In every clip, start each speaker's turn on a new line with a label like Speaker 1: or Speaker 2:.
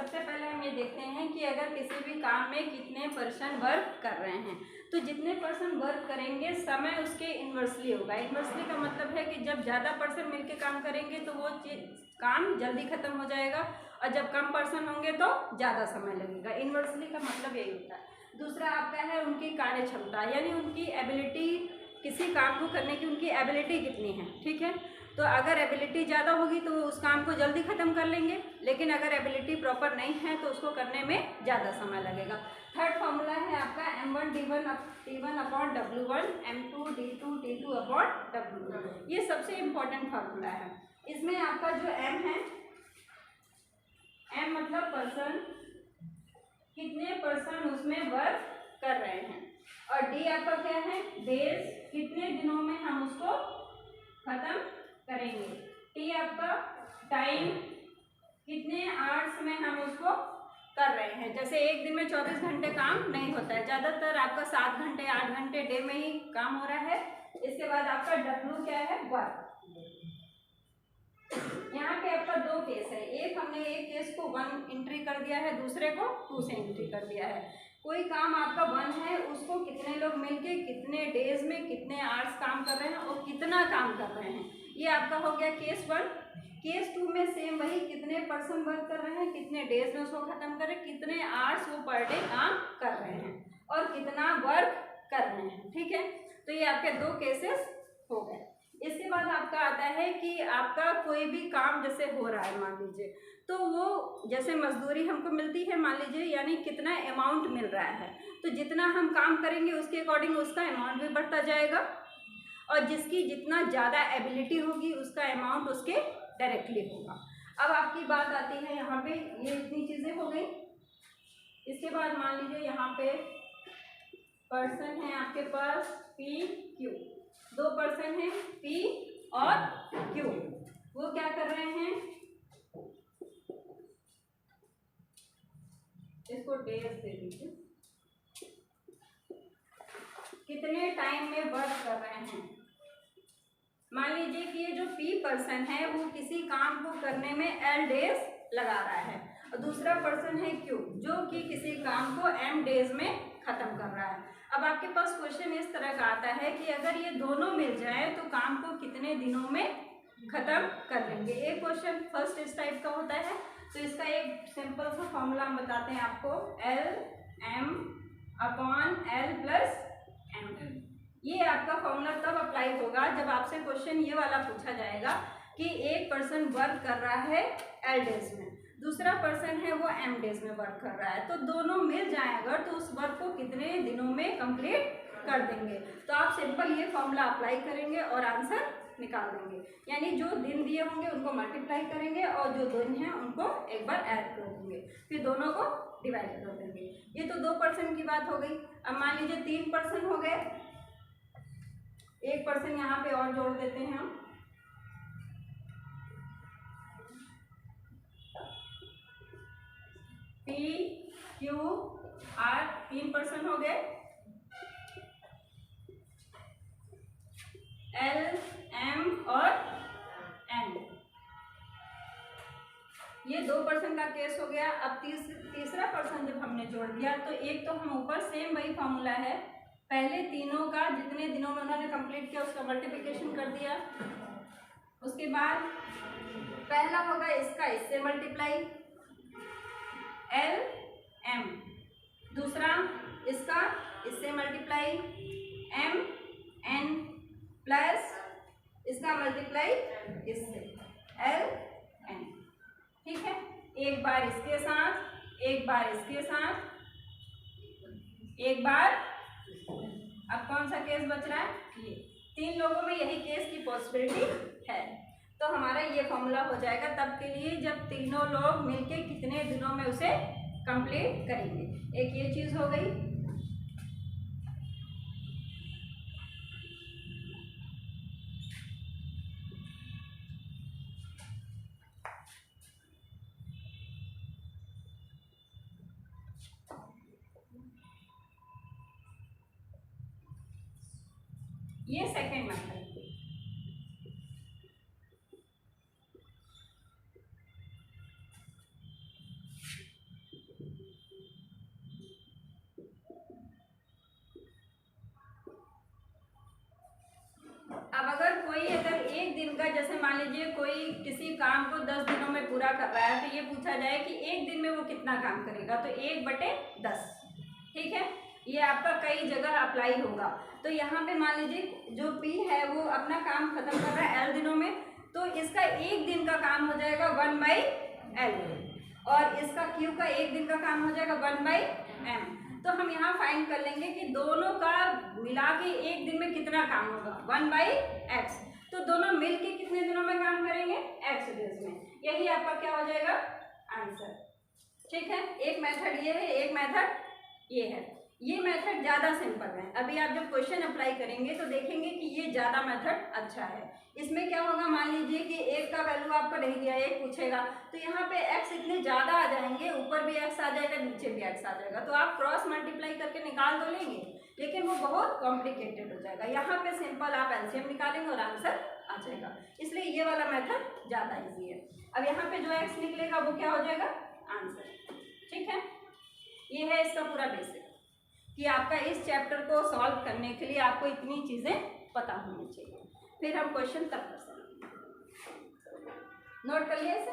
Speaker 1: सबसे पहले हम ये देखते हैं कि अगर किसी भी काम में कितने % वर्क कर रहे हैं, तो जितने % वर्क करेंगे समय उसके इन्वर्सली होगा। इन्वर्सली का मतलब है कि जब ज़्यादा % मिलके काम करेंगे तो वो काम जल्दी ख़त्म हो जाएगा, और जब कम % होंगे तो ज़्यादा समय लगेगा। इन्वर्सली का मतलब यही होता है। दूसरा आपका है उनकी कार्य क्षमता, यानी उनकी एबिलिटी, किसी काम को करने की उनकी एबिलिटी कितनी है। ठीक है, तो अगर एबिलिटी ज़्यादा होगी तो उस काम को जल्दी ख़त्म कर लेंगे, लेकिन अगर एबिलिटी प्रॉपर नहीं है तो उसको करने में ज़्यादा समय लगेगा। थर्ड फॉर्मूला है आपका M1 T1 upon W1, M2 D2 T2 upon W2। ये सबसे इम्पोर्टेंट फार्मूला है। इसमें आपका जो M है, M मतलब पर्सन, कितने % उसमें वर्क कर रहे हैं, और D आपका क्या है, डेज, कितने दिनों में हम उसको खत्म करेंगे। T आपका टाइम, कितने आवर्स में हम उसको कर रहे हैं। जैसे एक दिन में 24 घंटे काम नहीं होता है, ज़्यादातर आपका 7 घंटे 8 घंटे डे में ही काम हो रहा है। इसके बाद आपका W क्या है, वर्क। यहाँ पे आपका 2 केस है, एक हमने एक केस को 1 एंट्री कर दिया है, दूसरे को 2 से एंट्री कर दिया है। कोई काम आपका 1 है, उसको कितने लोग मिलके कितने डेज में कितने आवर्स काम कर रहे हैं और कितना काम कर रहे हैं, ये आपका हो गया केस 1। केस 2 में सेम वही, कितने % वर्क कर रहे हैं, कितने डेज में उसको खत्म कर रहे हैं, कितने आवर्स वो पर डे काम कर रहे हैं और कितना वर्क कर रहे हैं। ठीक है, तो ये आपके 2 केसेस हो गए। इसके बाद आपका आता है कि आपका कोई भी काम जैसे हो रहा है, मान लीजिए, तो वो जैसे मजदूरी हमको मिलती है, मान लीजिए, यानी कितना अमाउंट मिल रहा है, तो जितना हम काम करेंगे उसके अकॉर्डिंग उसका अमाउंट भी बढ़ता जाएगा, और जिसकी जितना ज़्यादा एबिलिटी होगी उसका अमाउंट उसके डायरेक्टली होगा। अब आपकी बात आती है यहाँ पे, ये इतनी चीज़ें हो गई। इसके बाद मान लीजिए यहाँ पे पर्सन है आपके पास PQ, 2 पर्सन है P और Q, वो क्या कर रहे हैं, इसको डेज दे दीजिए, कितने टाइम में वर्क कर रहे हैं। मान लीजिए कि ये जो P पर्सन है वो किसी काम को करने में L डेज लगा रहा है, और दूसरा पर्सन है Q जो कि किसी काम को M डेज में खत्म कर रहा है। अब आपके पास क्वेश्चन इस तरह का आता है कि अगर ये दोनों मिल जाए तो काम को कितने दिनों में खत्म कर लेंगे। एक क्वेश्चन फर्स्ट इस टाइप का होता है, तो इसका एक सिंपल सा फॉर्मूला हम बताते हैं आपको, LM upon L plus M। ये आपका फॉर्मूला तब अप्लाई होगा जब आपसे क्वेश्चन ये वाला पूछा जाएगा कि एक पर्सन वर्क कर रहा है L डेज में, दूसरा पर्सन है वो M डेज में वर्क कर रहा है, तो दोनों मिल जाए अगर तो उस वर्क को कितने दिनों में कंप्लीट कर देंगे। तो आप सिंपल ये फॉर्मूला अप्लाई करेंगे और आंसर निकाल देंगे, यानी जो दिन दिए होंगे उनको मल्टीप्लाई करेंगे और जो दिन हैं उनको एक बार ऐड कर देंगे, फिर दोनों को डिवाइड कर देंगे। ये तो 2 पर्सन की बात हो गई। अब मान लीजिए 3 पर्सन हो गए, एक पर्सन यहाँ पे और जोड़ देते हैं हम, PQR, 3 पर्सन हो गए, LM और N, ये 2 पर्सन का केस हो गया। अब तीसरा पर्सन जब हमने जोड़ दिया तो एक तो हम ऊपर सेम वही फॉर्मूला है, पहले तीनों का जितने दिनों में उन्होंने कंप्लीट किया उसका मल्टीप्लिकेशन कर दिया, उसके बाद पहला होगा इसका इससे मल्टीप्लाई LM, दूसरा इसका इससे मल्टीप्लाई MN प्लस इसका मल्टीप्लाई इससे LN। ठीक है, एक बार इसके साथ, एक बार इसके साथ, एक बार, अब कौन सा केस बच रहा है, ये 3 लोगों में यही केस की पॉसिबिलिटी है, तो हमारा ये फॉर्मूला हो जाएगा तब के लिए जब तीनों लोग मिलके कितने दिनों में उसे कंप्लीट करेंगे। एक ये चीज़ हो गई। ये सेकेंड मेथड। लीजिए कोई किसी काम को 10 दिनों में पूरा कर रहा है, तो ये पूछा जाए कि एक दिन में वो कितना काम करेगा, तो 1/10। ठीक है, ये आपका कई जगह अप्लाई होगा। तो यहाँ पे मान लीजिए जो P है वो अपना काम खत्म कर रहा है L दिनों में, तो इसका एक दिन का काम हो जाएगा 1/L, और इसका Q का एक दिन का काम हो जाएगा 1/M। तो हम यहाँ फाइंड कर लेंगे कि दोनों का मिला के एक दिन में कितना काम होगा, 1/X। तो दोनों मिल के कितने दिनों में काम करेंगे, X डेज में। यही आपका क्या हो जाएगा, आंसर। ठीक है, एक मेथड ये है, एक मेथड ये है। ये मेथड ज़्यादा सिंपल है। अभी आप जब क्वेश्चन अप्लाई करेंगे तो देखेंगे कि ये ज़्यादा मेथड अच्छा है। इसमें क्या होगा, मान लीजिए कि एक का वैल्यू आपको नहीं दिया, एक पूछेगा, तो यहाँ पे x इतने ज़्यादा आ जाएंगे, ऊपर भी x आ जाएगा, नीचे भी x आ जाएगा, तो आप क्रॉस मल्टीप्लाई करके निकाल तो लेंगे, लेकिन वो बहुत कॉम्प्लिकेटेड हो जाएगा। यहाँ पे सिंपल आप एलसीएम निकालेंगे और आंसर आ जाएगा, इसलिए ये वाला मेथड ज़्यादा ईजी है। अब यहाँ पे जो x निकलेगा वो क्या हो जाएगा, आंसर। ठीक है, ये है इसका पूरा बेसिक, कि आपका इस चैप्टर को सॉल्व करने के लिए आपको इतनी चीज़ें पता होनी चाहिए। फिर हम क्वेश्चन तब कर सकते हैं। नोट कर लिया इसे।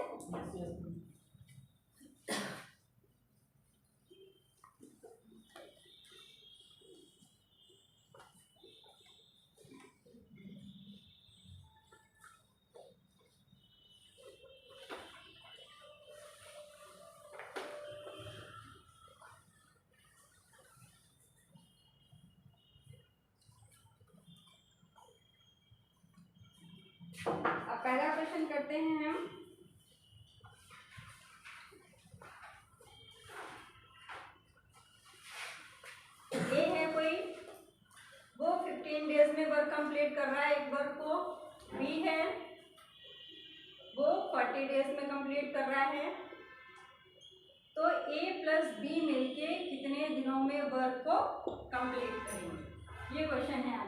Speaker 1: अब पहला क्वेश्चन करते हैं हम। ये है कोई, वो 15 डेज में वर्क कंप्लीट कर रहा है एक वर्क को। बी है, वो 40 डेज में कंप्लीट कर रहा है। तो ए प्लस बी मिलके कितने दिनों में वर्क को कंप्लीट करेंगे, ये क्वेश्चन है आपका।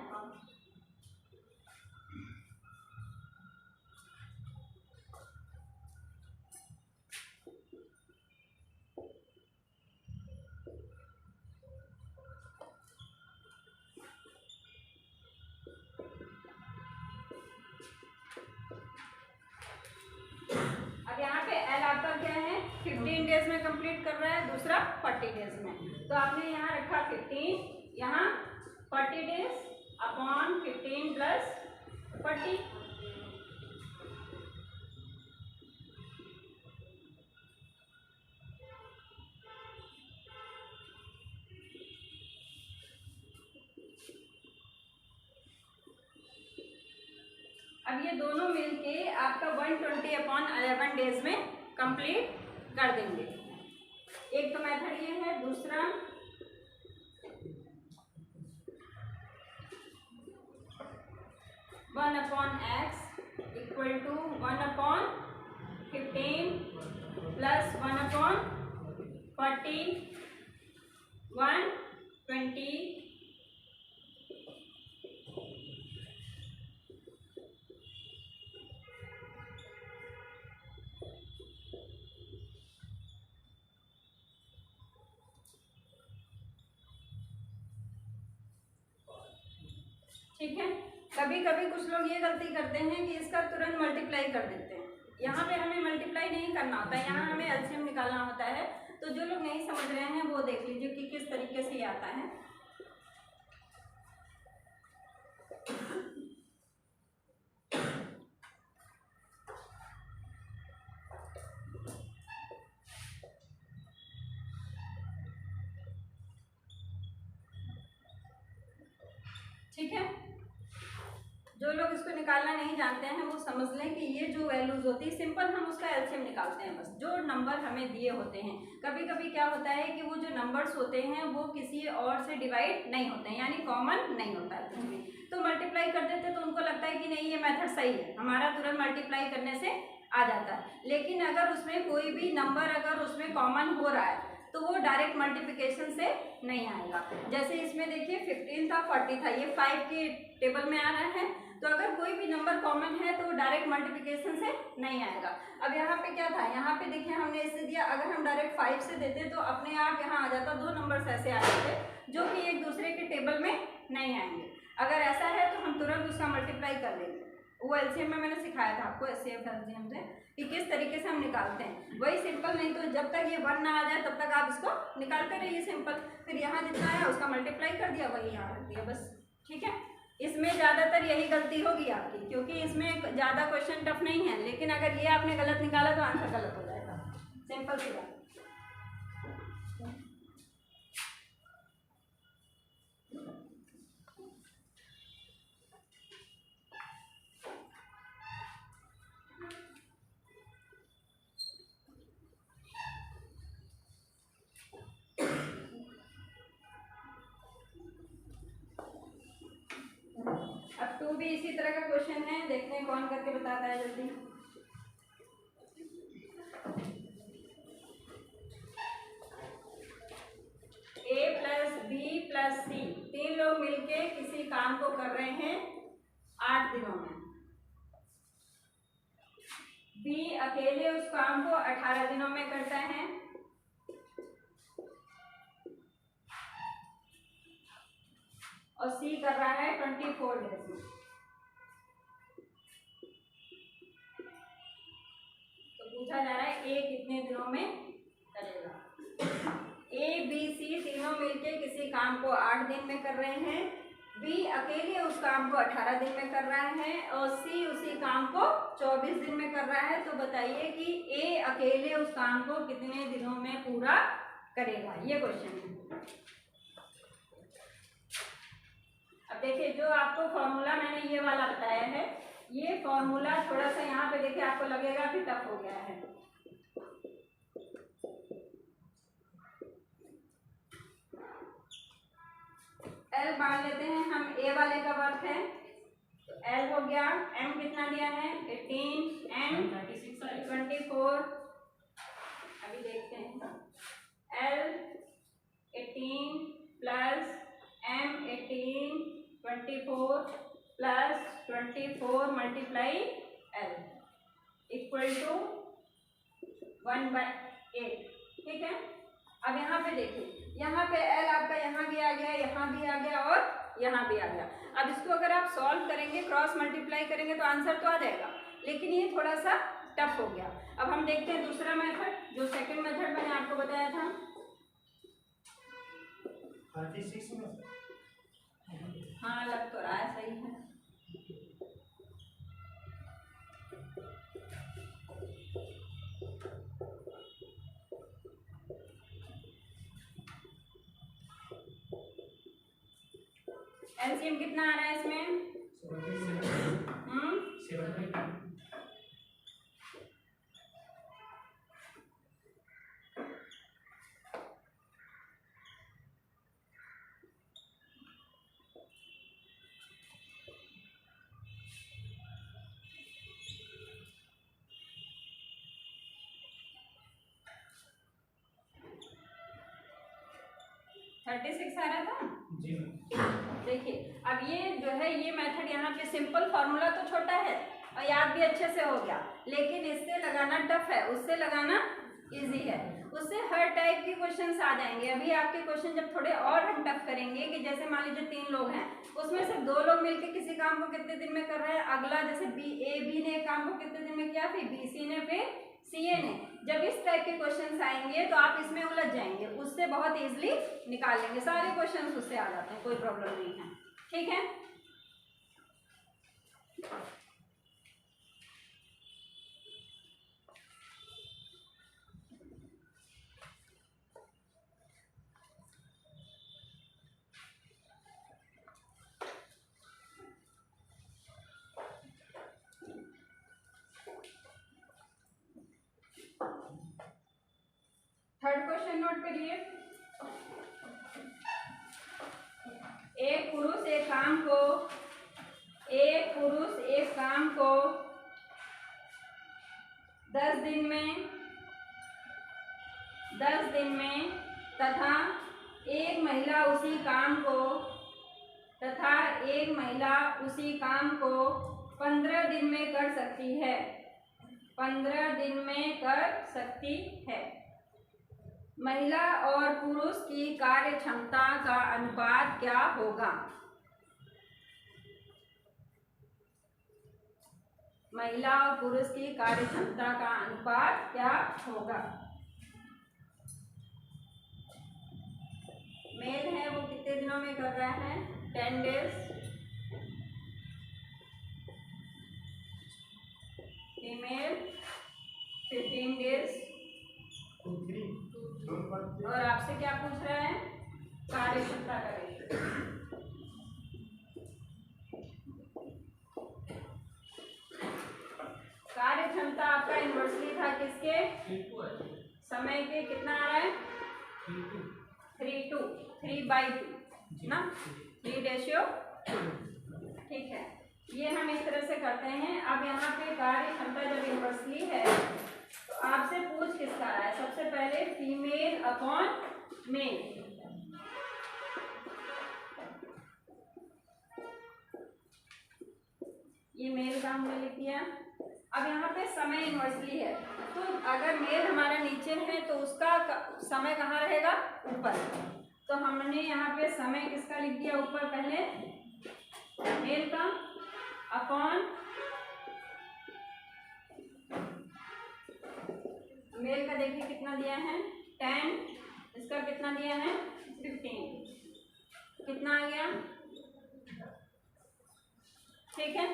Speaker 1: यहाँ पे एल आपका क्या है, 15 डेज में कंप्लीट कर रहा है, दूसरा 40 डेज में। तो आपने यहाँ रखा 15, यहाँ 40 डेज अपॉन 15 प्लस 40। अब ये दोनों मिलके आपका 120 अपॉन 11 डेज में कंप्लीट कर देंगे। एक तो मेथड ये है, दूसरा one upon x equal to 1/15 plus 1/40 120। ठीक है, कभी कभी कुछ लोग ये गलती करते हैं कि इसका तुरंत मल्टीप्लाई कर देते हैं। यहाँ पे हमें मल्टीप्लाई नहीं करना होता है, यहाँ हमें एलसीएम निकालना होता है। तो जो लोग नहीं समझ रहे हैं वो देख लीजिए कि किस तरीके से ये आता है। ठीक है, जो लोग इसको निकालना नहीं जानते हैं वो समझ लें कि ये जो वैल्यूज होती है सिंपल हम उसका एलसीएम निकालते हैं, बस जो नंबर हमें दिए होते हैं। कभी कभी क्या होता है कि वो जो नंबर्स होते हैं वो किसी और से डिवाइड नहीं होते हैं, यानी कॉमन नहीं होता है कुछ भी, तो मल्टीप्लाई कर देते तो उनको लगता है कि नहीं ये मेथड सही है, हमारा तुरंत मल्टीप्लाई करने से आ जाता है। लेकिन अगर उसमें कोई भी नंबर अगर उसमें कॉमन हो रहा है तो वो डायरेक्ट मल्टीप्लिकेशन से नहीं आएगा। जैसे इसमें देखिए 15 था 40 था, ये 5 के टेबल में आ रहा है, तो अगर कोई भी नंबर कॉमन है तो वो डायरेक्ट मल्टीप्लिकेशन से नहीं आएगा। अब यहाँ पे क्या था, यहाँ पे देखिए हमने इससे दिया, अगर हम डायरेक्ट 5 से देते तो अपने आप यहाँ आ जाता, दो नंबर्स ऐसे आ जाते जो कि एक दूसरे के टेबल में नहीं आएंगे। अगर ऐसा है तो हम तुरंत उसका मल्टीप्लाई कर लेंगे। वो एलसीएम में मैंने सिखाया था आपको एचसीएफ एलसीएम से कि किस तरीके से हम निकालते हैं, वही सिंपल। नहीं तो जब तक ये 1 ना आ जाए तब तक आप इसको निकालते रहिए सिंपल। फिर यहाँ जितना है उसका मल्टीप्लाई कर दिया, वही यहाँ रख दिया, बस। ठीक है, इसमें ज़्यादातर यही गलती होगी आपकी, क्योंकि इसमें ज़्यादा क्वेश्चन टफ नहीं है। लेकिन अगर ये आपने गलत निकाला तो आंसर गलत हो जाएगा, सिंपल सी बात। अब 2 भी इसी तरह का क्वेश्चन है, देखते हैं कौन करके बताता है जल्दी। A प्लस बी प्लस सी, 3 लोग मिलके किसी काम को कर रहे हैं 8 दिनों में। बी अकेले उस काम को 18 दिनों में करता है और सी कर रहा है 24 डेज में। तो पूछा जा रहा है ए कितने दिनों में करेगा। ए बी सी तीनों मिलके किसी काम को 8 दिन में कर रहे हैं, बी अकेले उस काम को 18 दिन में कर रहा है और सी उसी काम को 24 दिन में कर रहा है। तो बताइए कि ए अकेले उस काम को कितने दिनों में पूरा करेगा, ये क्वेश्चन है। अब देखिए, जो आपको फॉर्मूला मैंने ये वाला बताया है, ये फॉर्मूला थोड़ा सा यहाँ पे देखिए आपको लगेगा कि टफ हो गया है। एल मान लेते हैं हम, ए वाले का वर्क है तो एल हो गया, एम कितना दिया है 18, एम 24। अभी देखते हैं, L 18 plus M 18 24 plus 24 multiply L equal to 1/8। ठीक है, अब यहाँ पे देखिए, यहाँ पे एल आपका यहाँ भी आ गया, यहाँ भी आ गया और यहाँ भी आ गया। अब इसको अगर आप सॉल्व करेंगे, क्रॉस मल्टीप्लाई करेंगे तो आंसर तो आ जाएगा, लेकिन ये थोड़ा सा टफ हो गया। अब हम देखते हैं दूसरा मेथड, जो सेकंड मेथड मैंने आपको बताया था।
Speaker 2: 36 में
Speaker 1: हाँ, लग तो रहा है, सही है। एलसीएम कितना आ रहा है इसमें? 36 आ रहा था
Speaker 2: जी।
Speaker 1: देखिए, अब ये जो है, ये मेथड यहाँ पे सिंपल, फार्मूला तो छोटा है और याद भी अच्छे से हो गया, लेकिन इससे लगाना टफ है, उससे लगाना इजी है। उससे हर टाइप के क्वेश्चंस आ जाएंगे। अभी आपके क्वेश्चन जब थोड़े और हम टफ करेंगे, कि जैसे मान लीजिए 3 लोग हैं, उसमें से 2 लोग मिलकर किसी काम को कितने दिन में कर रहे हैं, अगला जैसे ए बी ने काम को कितने दिन में किया, फिर बी सी ने, फिर सीए ने। जब इस टाइप के क्वेश्चंस आएंगे तो आप इसमें उलझ जाएंगे, उससे बहुत इजीली निकाल लेंगे। सारे क्वेश्चंस उससे आ जाते हैं, कोई प्रॉब्लम नहीं है। ठीक है, थर्ड क्वेश्चन नोट करिए। एक पुरुष एक काम को 10 दिन में तथा एक महिला उसी काम को 15 दिन में कर सकती है। 15 दिन में कर सकती है। महिला और पुरुष की कार्य क्षमता का अनुपात क्या होगा? महिला और पुरुष की कार्य क्षमता का अनुपात क्या होगा। मेल है वो कितने दिनों में कर रहा है 10 डेज, फीमेल 15 डेज। और आपसे क्या पूछ रहा है कार्य क्षमता का रेशियो। कार्य क्षमता आपका इन्वर्सली था किसके समय के, कितना आ रहा है 3:2 ना, 3:2। ठीक है, ये हम इस तरह से करते हैं। अब यहाँ पे कार्य क्षमता जब इन्वर्सली है तो आपसे पूछ किसका रहा है, सबसे पहले फीमेल अपॉन मेल। ये मेल का हमने लिख दिया। अब यहाँ पे समय इन्वर्सली है तो अगर मेल हमारा नीचे है तो उसका समय कहाँ रहेगा ऊपर। तो हमने यहाँ पे समय किसका लिख दिया ऊपर, पहले मेल का अपॉन मेल का देखिए कितना दिया है 10, इसका कितना दिया है 15, कितना आ गया, ठीक है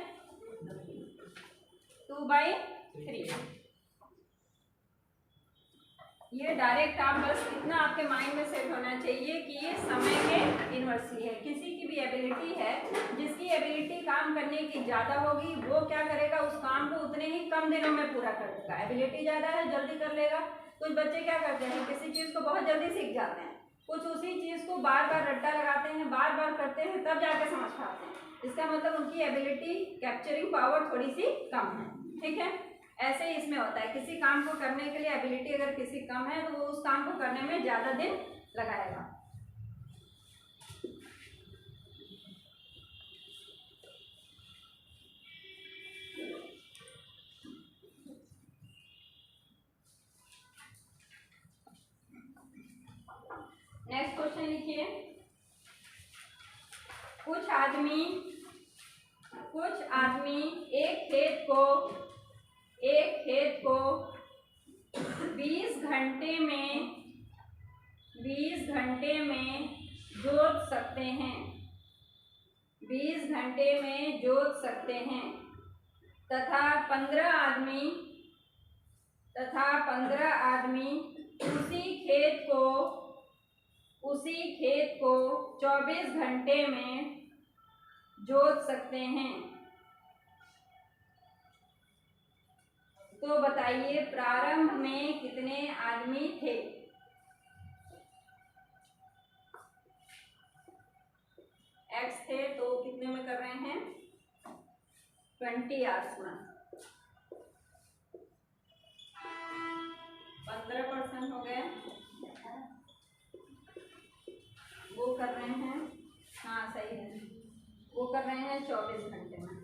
Speaker 1: 2/3। ये डायरेक्ट आप बस इतना आपके माइंड में सेट होना चाहिए कि ये समय के इन्वर्सली है। किसी की भी एबिलिटी है, जिसकी एबिलिटी काम करने की ज़्यादा होगी वो क्या करेगा, उस काम को उतने ही कम दिनों में पूरा कर देगा। एबिलिटी ज़्यादा है जल्दी कर लेगा। कुछ बच्चे क्या करते हैं, किसी चीज़ को बहुत जल्दी सीख जाते हैं, कुछ उसी चीज़ को बार बार रट्टा लगाते हैं, बार बार करते हैं, तब जाके समझ पाते हैं। इसका मतलब उनकी एबिलिटी कैप्चरिंग पावर थोड़ी सी कम है। ठीक है, ऐसे ही इसमें होता है, किसी काम को करने के लिए एबिलिटी अगर किसी कम है तो वो उस काम को करने में ज़्यादा दिन लगाएगा। नेक्स्ट क्वेश्चन लिखिए। कुछ आदमी एक खेत को 20 घंटे में जोत सकते हैं, 20 घंटे में जोत सकते हैं तथा 15 आदमी उसी खेत को 24 घंटे में जोत सकते हैं। तो बताइए प्रारंभ में कितने आदमी थे। एक्स थे तो कितने में कर रहे हैं 20 आवर्स में 15% हो गए, वो कर रहे हैं, हाँ सही है, वो कर रहे हैं 24 घंटे में।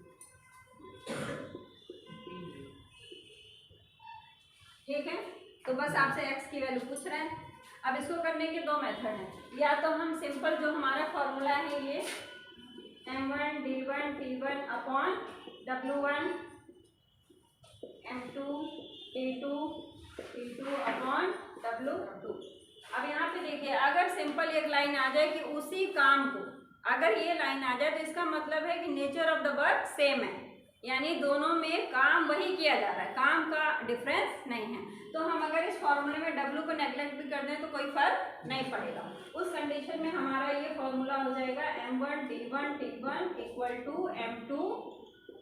Speaker 1: ठीक है, तो बस आपसे x की वैल्यू पूछ रहे हैं। अब इसको करने के दो मेथड हैं, या तो हम सिंपल जो हमारा फॉर्मूला है ये m1 d1 t1 upon w1 m2 t2 upon w2। अब यहाँ पे देखिए, अगर सिंपल एक लाइन आ जाए कि उसी काम को, अगर ये लाइन आ जाए तो इसका मतलब है कि nature of the work same है, यानी दोनों में काम वही किया जा रहा है, काम का डिफरेंस नहीं है। तो हम अगर इस फॉर्मूले में W को नेगलेक्ट भी कर दें तो कोई फर्क नहीं पड़ेगा। उस कंडीशन में हमारा ये फॉर्मूला हो जाएगा m1 d1 t1 equal to m2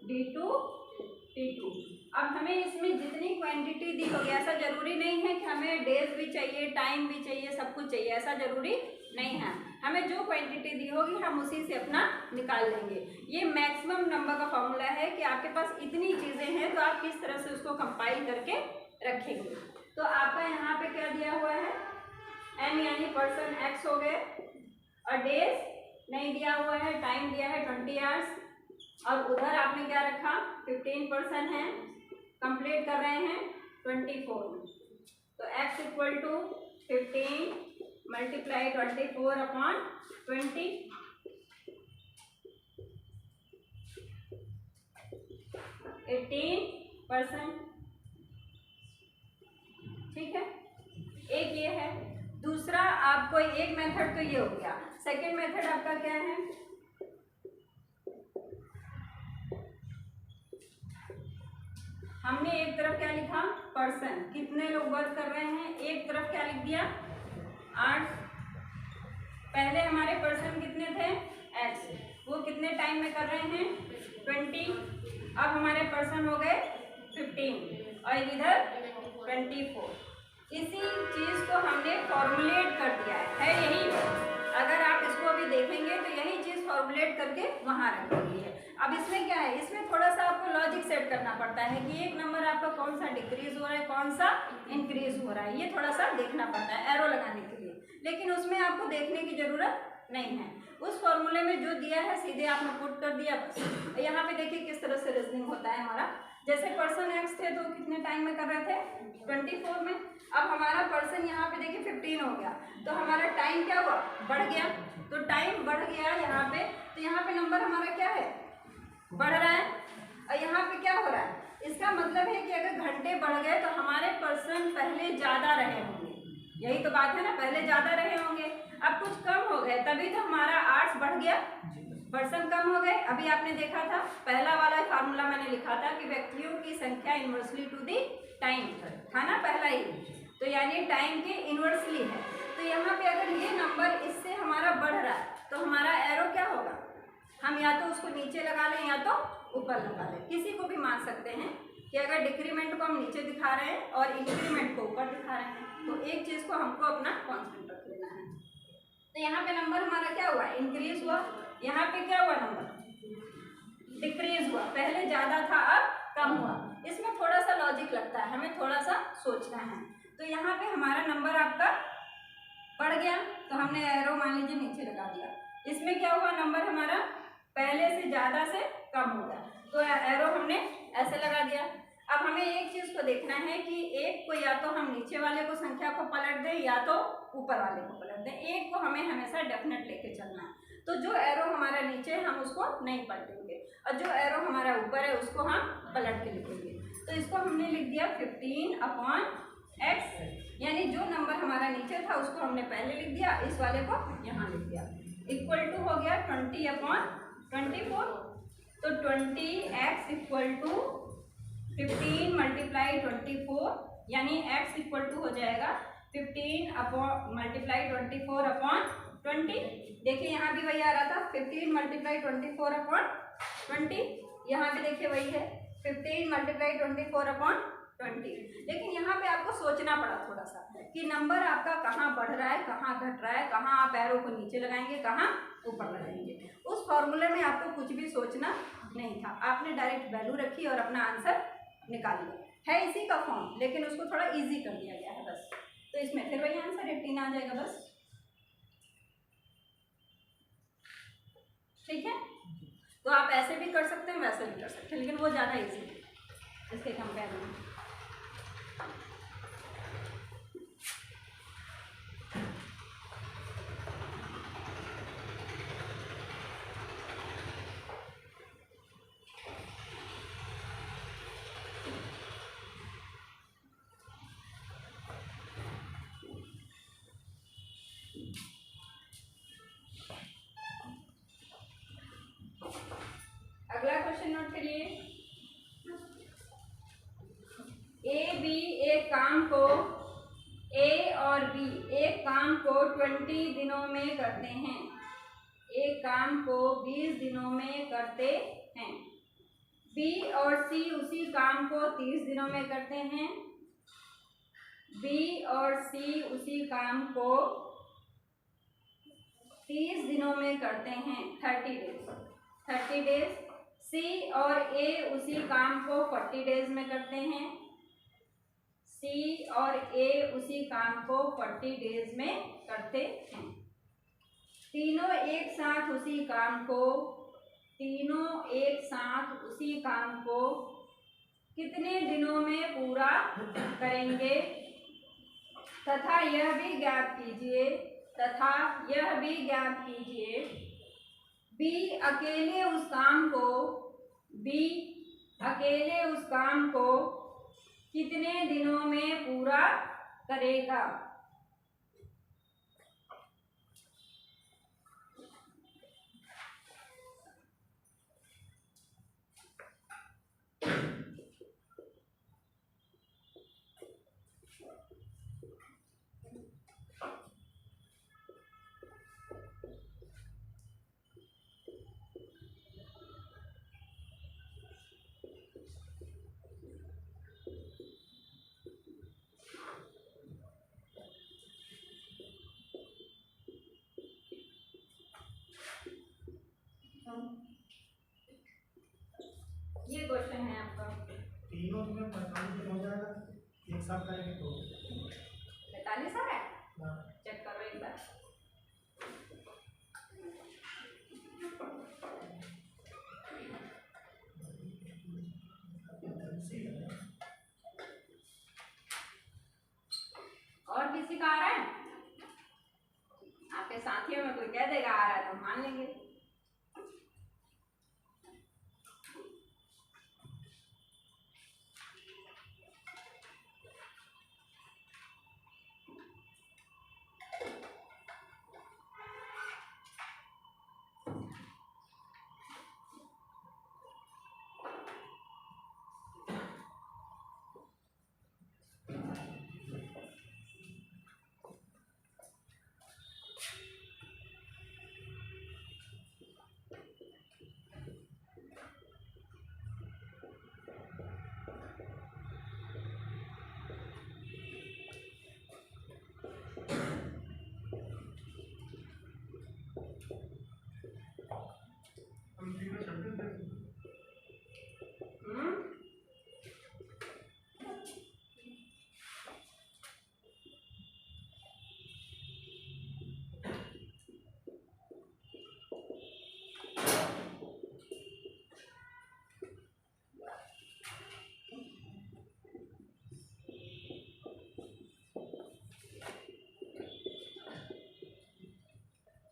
Speaker 1: d2 t2। अब हमें इसमें जितनी क्वांटिटी दी होगी, ऐसा जरूरी नहीं है कि हमें डेज भी चाहिए, टाइम भी चाहिए, सब कुछ चाहिए, ऐसा जरूरी नहीं है। हमें जो क्वांटिटी दी होगी हम उसी से अपना निकाल लेंगे। ये मैक्सिमम नंबर का फॉर्मूला है कि आपके पास इतनी चीज़ें हैं तो आप किस तरह से उसको कंपाइल करके रखेंगे। तो आपका यहाँ पे क्या दिया हुआ है m यानी पर्सन x हो गए, और डेज नहीं दिया हुआ है, टाइम दिया है 20 आवर्स, और उधर आपने क्या रखा 15% है, कंप्लीट कर रहे हैं 24। तो x equal to 15 multiply 24 upon 20। 18%। ठीक है, एक ये है। दूसरा आपको एक मेथड तो ये हो गया। सेकेंड मेथड आपका क्या है, हमने एक तरफ क्या लिखा, पर्सन, कितने लोग वर्क कर रहे हैं, एक तरफ क्या लिख दिया, 8। पहले हमारे पर्सन कितने थे, x, वो कितने टाइम में कर रहे हैं, 20। अब हमारे पर्सन हो गए 15 और इधर 24। इसी चीज को हमने फॉर्मुलेट कर दिया है यही। अगर आप इसको अभी देखेंगे तो यही चीज फॉर्मुलेट करके वहां रख दी है। अब इसमें क्या है, इसमें थोड़ा सा आपको लॉजिक सेट करना पड़ता है कि एक नंबर आपका कौन सा डिक्रीज हो रहा है, कौन सा इंक्रीज हो रहा है, ये थोड़ा सा देखना पड़ता है एरो लगाने के लिए। लेकिन उसमें आपको देखने की जरूरत नहीं है। उस फॉर्मूले में जो दिया है सीधे आपने पुट कर दिया बस। यहाँ पे देखिए किस तरह से रीजनिंग होता है हमारा। जैसे पर्सन एक्स थे तो कितने टाइम में कर रहे थे, 24 में। अब हमारा पर्सन यहाँ पे देखिए 15 हो गया, तो हमारा टाइम क्या हुआ, बढ़ गया। तो टाइम बढ़ गया यहाँ पे, तो यहाँ पे नंबर हमारा क्या है, बढ़ रहा है। और यहाँ पे क्या हो रहा है, इसका मतलब है कि अगर घंटे बढ़ गए तो हमारे पर्सन पहले ज़्यादा रहे होंगे। यही तो बात है ना, पहले ज़्यादा रहे होंगे। अब कुछ कम हो गए तभी तो हमारा आर्ट्स बढ़ गया, पर्सन कम हो गए। अभी आपने देखा था पहला वाला फार्मूला मैंने लिखा था कि व्यक्तियों की संख्या इनवर्सली टू दी टाइम था ना, पहला ही। तो यानी टाइम के इनवर्सली है। तो यहाँ पे अगर ये नंबर इससे हमारा बढ़ रहा है तो हमारा एरो क्या होगा, हम या तो उसको नीचे लगा लें या तो ऊपर लगा लें। किसी को भी मान सकते हैं कि अगर डिक्रीमेंट को हम नीचे दिखा रहे हैं और इंक्रीमेंट को ऊपर दिखा रहे हैं, तो एक चीज़ को हमको अपना कॉन्स्टेंट रख लेना है। तो यहाँ पे नंबर हमारा क्या हुआ, इंक्रीज हुआ। यहाँ पे क्या हुआ, नंबर डिक्रीज हुआ। पहले ज़्यादा था अब कम हुआ। इसमें थोड़ा सा लॉजिक लगता है, हमें थोड़ा सा सोचना है। तो यहाँ पे हमारा नंबर आपका बढ़ गया तो हमने एरो मान लीजिए नीचे लगा दिया। इसमें क्या हुआ, नंबर हमारा पहले से ज़्यादा से कम हो गया, तो एरो हमने ऐसे लगा दिया। अब हमें एक चीज़ को देखना है कि एक को या तो हम नीचे वाले को संख्या को पलट दें या तो ऊपर वाले को पलट दें। एक को हमें हमेशा डेफिनेट लेके चलना है। तो जो एरो हमारा नीचे है हम उसको नहीं पलटेंगे और जो एरो हमारा ऊपर है उसको हम पलट के लिखेंगे। तो इसको हमने लिख दिया 15/x, यानी जो नंबर हमारा नीचे था उसको हमने पहले लिख दिया, इस वाले को यहाँ लिख दिया। इक्वल टू हो गया 20/24। तो 20x इक्वल टू 15 मल्टीप्लाई 24, यानी x इक्वल टू हो जाएगा 15 मल्टीप्लाई 24/20। देखिए यहाँ भी वही आ रहा था, 15 मल्टीप्लाई 24/20। यहाँ पे देखिए वही है 15 मल्टीप्लाई 24/20। लेकिन यहाँ पे आपको सोचना पड़ा थोड़ा सा कि नंबर आपका कहाँ बढ़ रहा है, कहाँ घट रहा है, कहाँ आप एरो को नीचे लगाएंगे, कहाँ ऊपर लगाएंगे। उस फॉर्मूले में आपको कुछ भी सोचना नहीं था, आपने डायरेक्ट वैल्यू रखी और अपना आंसर निकाल लिया। है इसी का फॉर्म, लेकिन उसको थोड़ा इजी कर दिया गया है बस। तो इसमें फिर वही आंसर 18 आ जाएगा बस। ठीक है, तो आप ऐसे भी कर सकते हैं, वैसे भी कर सकते हैं, लेकिन वो ज़्यादा इजी है इसके कंपेयर में। अगला क्वेश्चन नोट करिए। ए बी एक काम को ए और बी एक काम को 20 दिनों में करते हैं, एक काम को 20 दिनों में करते हैं। बी और सी उसी काम को 30 दिनों में करते हैं। बी और सी उसी काम को 30 दिनों में करते हैं, 30 डेज। सी और ए उसी काम को 40 डेज में करते हैं। सी और ए उसी काम को 40 डेज में करते हैं। तीनों एक साथ उसी काम को कितने दिनों में पूरा करेंगे, तथा यह भी ज्ञात कीजिए बी अकेले उस काम को अकेले उस काम को कितने दिनों में पूरा करेगा। ये क्वेश्चन है आपका।
Speaker 2: तीनों में 45 दिन हो जाएगा, एक साथ करेंगे तो
Speaker 1: 45 आ रहा है,
Speaker 2: हाँ।
Speaker 1: चेक करो एक बार। और किसी का आ रहा है? आपके साथियों में कोई कह देगा आ रहा है तो मान लेंगे।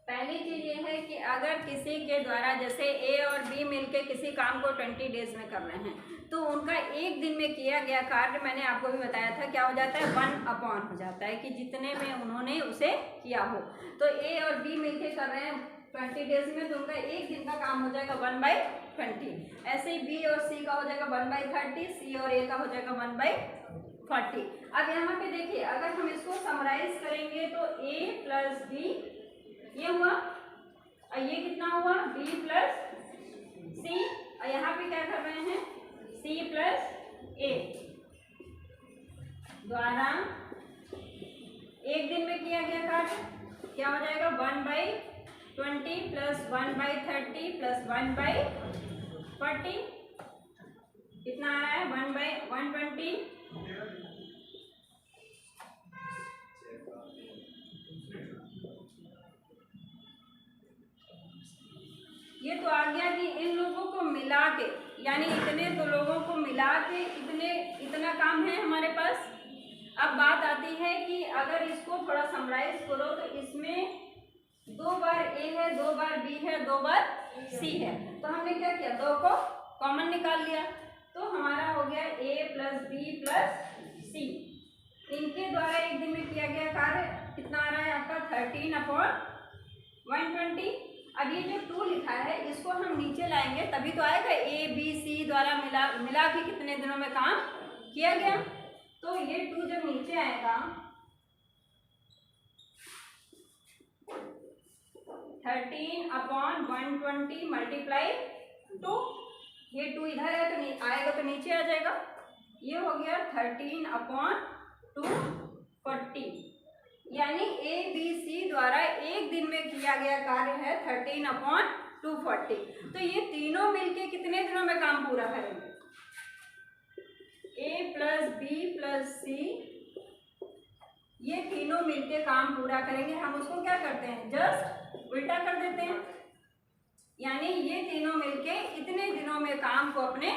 Speaker 1: पहली चीज ये है कि अगर किसी के द्वारा जैसे ए और बी मिलके किसी काम को 20 डेज में कर रहे हैं तो उनका एक दिन में किया गया कार्य मैंने आपको भी बताया था क्या हो जाता है 1/, हो जाता है कि जितने में उन्होंने उसे किया हो। तो ए और बी मिलके कर रहे हैं 20 डेज में तो उनका एक दिन का काम हो जाएगा 1/20। ऐसे ही बी और सी का हो जाएगा 1/30, सी और ए का हो जाएगा 1/40। अब यहाँ पे देखिए अगर हम इसको समराइज करेंगे तो ए प्लस बी ये हुआ और ये कितना हुआ b प्लस सी और यहाँ पे क्या कर रहे हैं c प्लस a द्वारा एक दिन में किया गया कार्य क्या हो जाएगा 1/20 प्लस 1/30 प्लस 1/40 कितना आ रहा है 1/120। ये तो आ गया कि इन लोगों को मिला के यानी इतने दो लोगों को मिला के इतना काम है हमारे पास। अब बात आती है कि अगर इसको थोड़ा समराइज करो तो इसमें 2 बार ए है 2 बार बी है 2 बार सी है तो हमने क्या किया 2 को कॉमन निकाल लिया तो हमारा हो गया ए प्लस बी प्लस सी। इनके द्वारा एक दिन में किया गया कार्य कितना आ रहा है आपका 13/120। अब ये जो 2 लिखा है इसको हम नीचे लाएंगे तभी तो आएगा ए बी सी द्वारा मिला के कितने दिनों में काम किया गया। तो ये 2 जब नीचे आएगा 13/120 मल्टीप्लाई 2 ये 2 इधर है तो आएगा तो नीचे आ जाएगा। ये हो गया 13/240 यानी ए बी सी द्वारा एक दिन में किया गया कार्य है 13/240। तो ये तीनों मिलके कितने दिनों में काम पूरा करेंगे ए प्लस बी प्लस सी ये तीनों मिलके काम पूरा करेंगे। हम उसको क्या करते हैं जस्ट उल्टा कर देते हैं यानी ये तीनों मिलके इतने दिनों में काम को अपने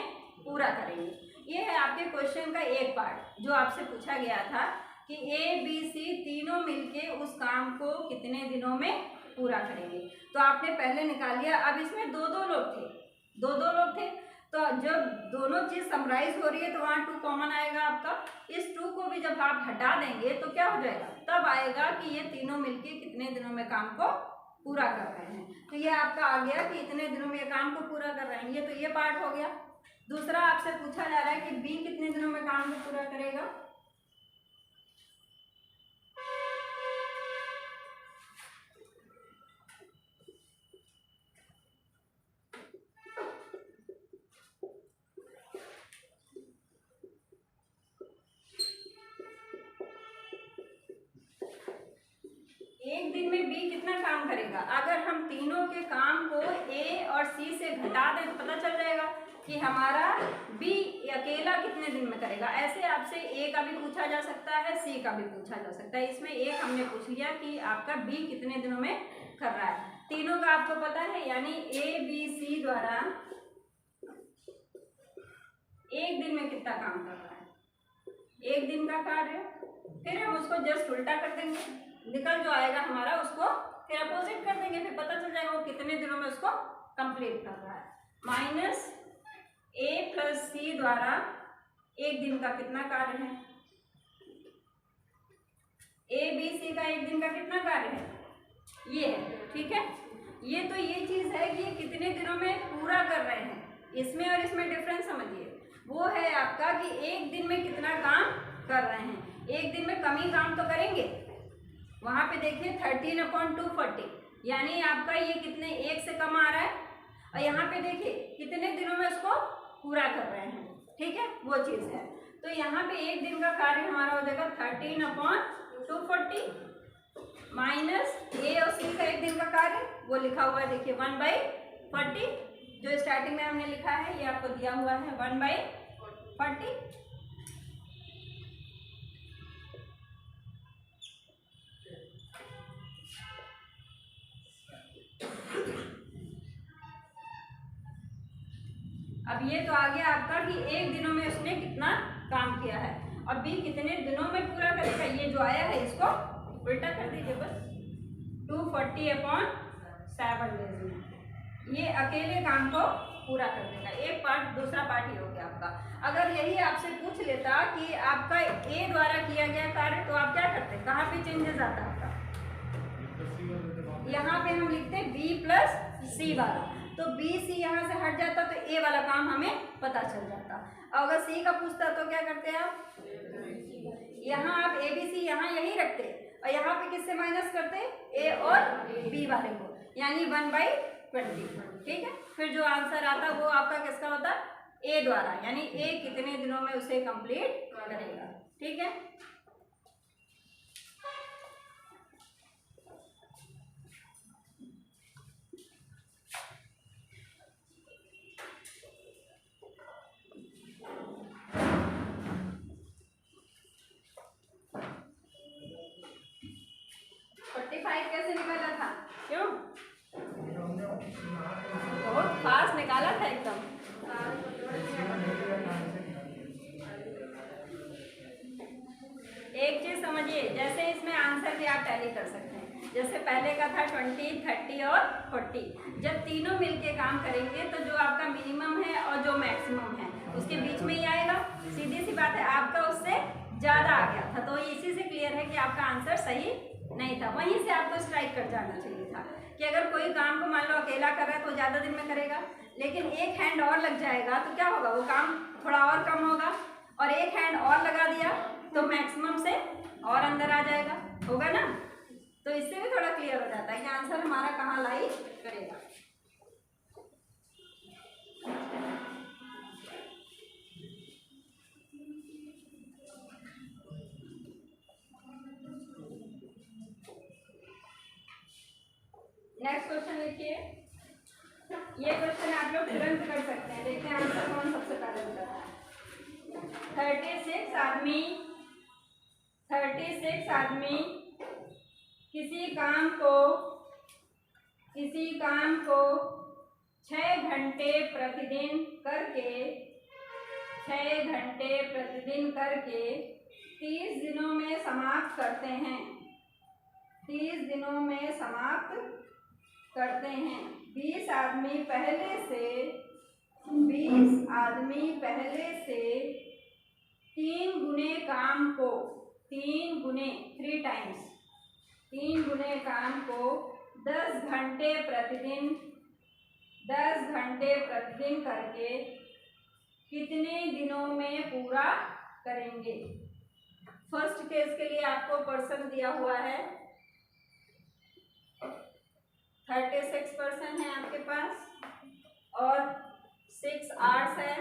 Speaker 1: पूरा करेंगे। ये है आपके क्वेश्चन का एक पार्ट जो आपसे पूछा गया था कि ए बी सी तीनों मिलके उस काम को कितने दिनों में पूरा करेंगे। तो आपने पहले निकाल लिया। अब इसमें दो लोग थे तो जब दोनों चीज समराइज हो रही है तो वहाँ 2 कॉमन आएगा आपका। इस 2 को भी जब आप हटा देंगे तो क्या हो जाएगा, तब आएगा कि ये तीनों मिलके कितने दिनों में काम को पूरा कर रहे हैं। तो ये आपका आ गया कि इतने दिनों में काम को पूरा कर रहे हैं। ये तो ये पार्ट हो गया। दूसरा आपसे पूछा जा रहा है कि बी कितने दिनों में काम को पूरा करेगा। एक दिन में बी कितना काम करेगा। अगर हम तीनों के काम को ए और सी से घटा दें तो पता चल जाएगा कि हमारा बी अकेला कितने दिन में करेगा। ऐसे आपसे ए का भी पूछा जा सकता है, सी का भी पूछा जा सकता है। इसमें एक हमने पूछ लिया कि आपका बी कितने दिनों में कर रहा है। तीनों का आपको पता है, यानी ए बी सी द्वारा एक दिन में कितना काम कर रहा है, एक दिन का कार्य। फिर हम उसको जस्ट उल्टा कर देंगे, निकल जो आएगा हमारा उसको फिर अपोजिट कर देंगे, फिर पता चल जाएगा वो कितने दिनों में उसको कंप्लीट कर रहा है। माइनस ए प्लस सी द्वारा एक दिन का कितना कार्य है, ए बी सी का एक दिन का कितना कार्य है, ये है। ठीक है, ये तो ये चीज है कि ये कितने दिनों में पूरा कर रहे हैं। इसमें और इसमें डिफरेंस समझिए, वो है आपका कि एक दिन में कितना काम कर रहे हैं। एक दिन में कम ही काम तो करेंगे। वहां पे देखिए 13/240, यानी आपका ये कितने एक से कम आ रहा है, और यहाँ पे देखिए कितने दिनों में उसको पूरा कर रहे हैं। ठीक है, वो चीज है। तो यहाँ पे एक दिन का कार्य हमारा हो जाएगा 13/240 माइनस ए और सी का एक दिन का कार्य, वो लिखा हुआ है देखिए 1/40, जो स्टार्टिंग में हमने लिखा है ये आपको दिया हुआ है 1/40। अब ये तो आ गया आपका कि एक दिनों में उसने कितना काम किया है, और बी कितने दिनों में पूरा करेगा। ये जो आया है इसको उल्टा कर दीजिए बस, 240/7 डेज में ये अकेले काम को पूरा कर देगा। एक पार्ट, दूसरा पार्ट ये हो गया आपका। अगर यही आपसे पूछ लेता कि आपका ए द्वारा किया गया कार्य, तो आप क्या करते, कहाँ पे चेंजेस आता आपका, यहाँ पे हम लिखते बी प्लस सी वाला, तो बी सी यहाँ से हट जाता तो ए वाला काम हमें पता चल जाता। और अगर सी का पूछता तो क्या करते हैं आप, यहाँ आप ए बी सी यहाँ यही रखते, और यहाँ पे किससे माइनस करते, ए और बी वाले को, यानी 1/20। ठीक है, फिर जो आंसर आता वो आपका किसका होता, ए द्वारा, यानी ए कितने दिनों में उसे कंप्लीट करेगा। ठीक है, कैसे निकाला था, क्यों बहुत फास्ट निकाला था एकदम। एक चीज समझिए, जैसे इसमें आंसर भी आप टैली कर सकते हैं। जैसे पहले का था 20, 30 और 40, जब तीनों मिलके काम करेंगे तो जो आपका मिनिमम है और जो मैक्सिमम है उसके बीच में ही आएगा। सीधी सी बात है, आपका उससे ज्यादा आ गया था, तो इसी से क्लियर है कि आपका आंसर सही नहीं था। वहीं से आपको स्ट्राइक कर जाना चाहिए था कि अगर कोई काम को मान लो अकेला कर रहा है तो ज़्यादा दिन में करेगा, लेकिन एक हैंड और लग जाएगा तो क्या होगा, वो काम थोड़ा और कम होगा, और एक हैंड और लगा दिया तो मैक्सिमम से और अंदर आ जाएगा, होगा ना। तो इससे भी थोड़ा क्लियर हो जाता है कि आंसर हमारा कहाँ लाई करेगा। नेक्स्ट क्वेश्चन लिखिए। ये क्वेश्चन आप लोग तुरंत कर सकते हैं, देखते हैं आंसर कौन सबसे पहले बताता है। 36 आदमी किसी काम को 6 घंटे प्रतिदिन करके 30 दिनों में समाप्त करते हैं। 30 दिनों में समाप्त करते हैं। 20 आदमी पहले से 20 आदमी पहले से 3 गुने काम को 3 गुने 3 टाइम्स 3 गुने काम को 10 घंटे प्रतिदिन करके कितने दिनों में पूरा करेंगे। फर्स्ट केस के लिए आपको पर्सन दिया हुआ है 36% है आपके पास और 6 आवर्स है।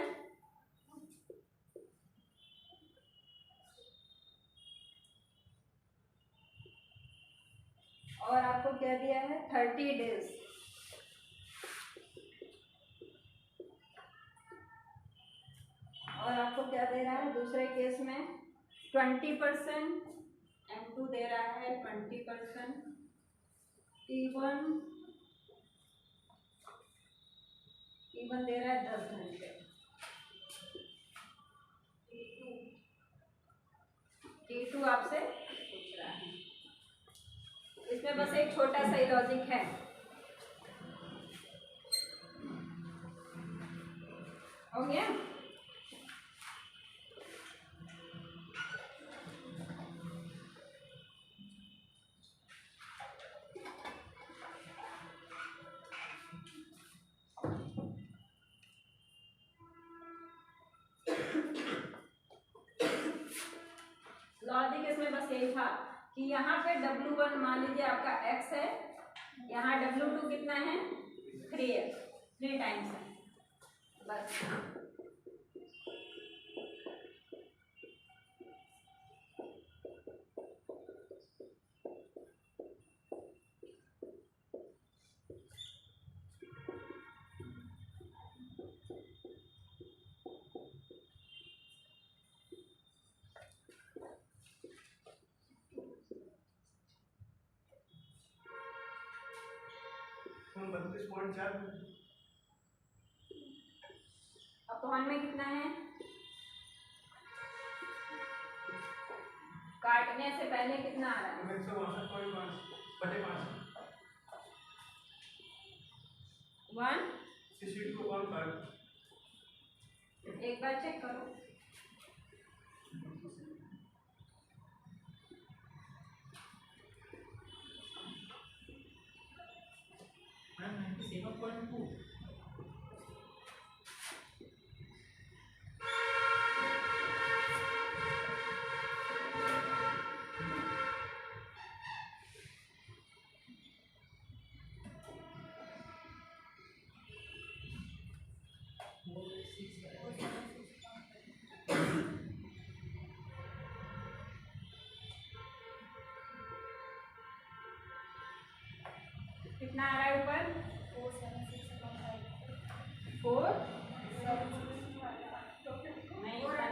Speaker 1: और आपको क्या दिया है 30 डेज। और आपको क्या दे रहा है दूसरे केस में 20%, M2 दे रहा है 20%, T1 दे रहा है 10 घंटे, T2 आपसे पूछ रहा है। इसमें बस एक छोटा सा लॉजिक है, हो गया। लॉजिक इसमें बस यही था कि यहाँ पे W1 मान लीजिए आपका x है, यहाँ W2 कितना है 3 है, 3 टाइम्स है बस।
Speaker 2: हम 32.4
Speaker 1: अपॉन में कितना है, काटने से पहले कितना आ रहा है
Speaker 2: 162.5
Speaker 1: एक बार चेक करो।
Speaker 2: मैम 97.2
Speaker 1: कितना आ रहा है ऊपर 4 नहीं आ रहा,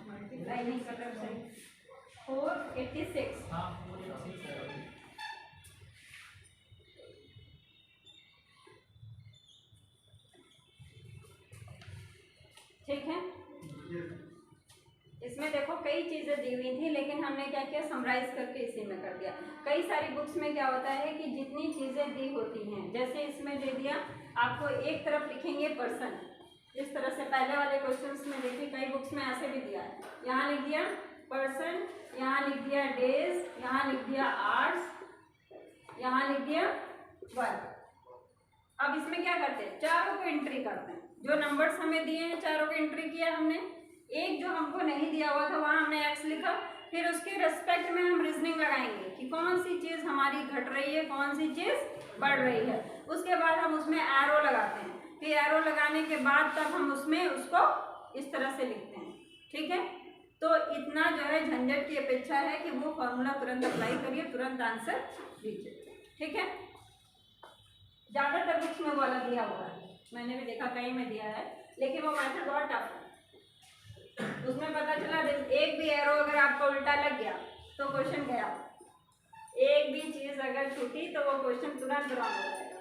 Speaker 1: मल्टीप्लाई नहीं कर रहा सही, 486।
Speaker 2: हाँ 486 है।
Speaker 1: ठीक है। इसमें देखो कई चीजें दी हुई थी लेकिन हमने क्या किया समराइज करके इसी में कर दिया। कई सारी बुक्स में क्या होता है कि जितनी चीजें दी होती हैं, जैसे इसमें दे दिया आपको एक तरफ लिखेंगे पर्सन, इस तरह से पहले वाले क्वेश्चंस में देखिए कई बुक्स में ऐसे भी दिया है, यहाँ लिख दिया पर्सन, यहाँ लिख दिया डेज, यहाँ लिख दिया आवर्स, यहाँ लिख दिया वर्क। अब इसमें क्या करते हैं चारों को एंट्री करते हैं, जो नंबर्स हमें दिए हैं चारों को एंट्री किया हमने, एक जो हमको नहीं दिया हुआ था वहाँ हमने एक्स लिखा, फिर उसके रेस्पेक्ट में हम रीजनिंग लगाएंगे कि कौन सी चीज़ हमारी घट रही है कौन सी चीज़ बढ़ रही है। उसके बाद हम उसमें एरो लगाते हैं, फिर एरो लगाने के बाद तब हम उसमें उसको इस तरह से लिखते हैं। ठीक है, तो इतना जो है झंझट की अपेक्षा है कि वो फॉर्मूला तुरंत अप्लाई करिए, तुरंत आंसर दीजिए। ठीक है, ज़्यादातर बुक्स में वाला दिया हुआ है, मैंने भी देखा कई में दिया है, लेकिन वो मेथड बहुत टफ है। उसमें पता चला एक भी एरो अगर आपका उल्टा लग गया तो क्वेश्चन गया, एक भी चीज अगर छूटी तो वो क्वेश्चन तुरंत रॉन्ग हो जाएगा।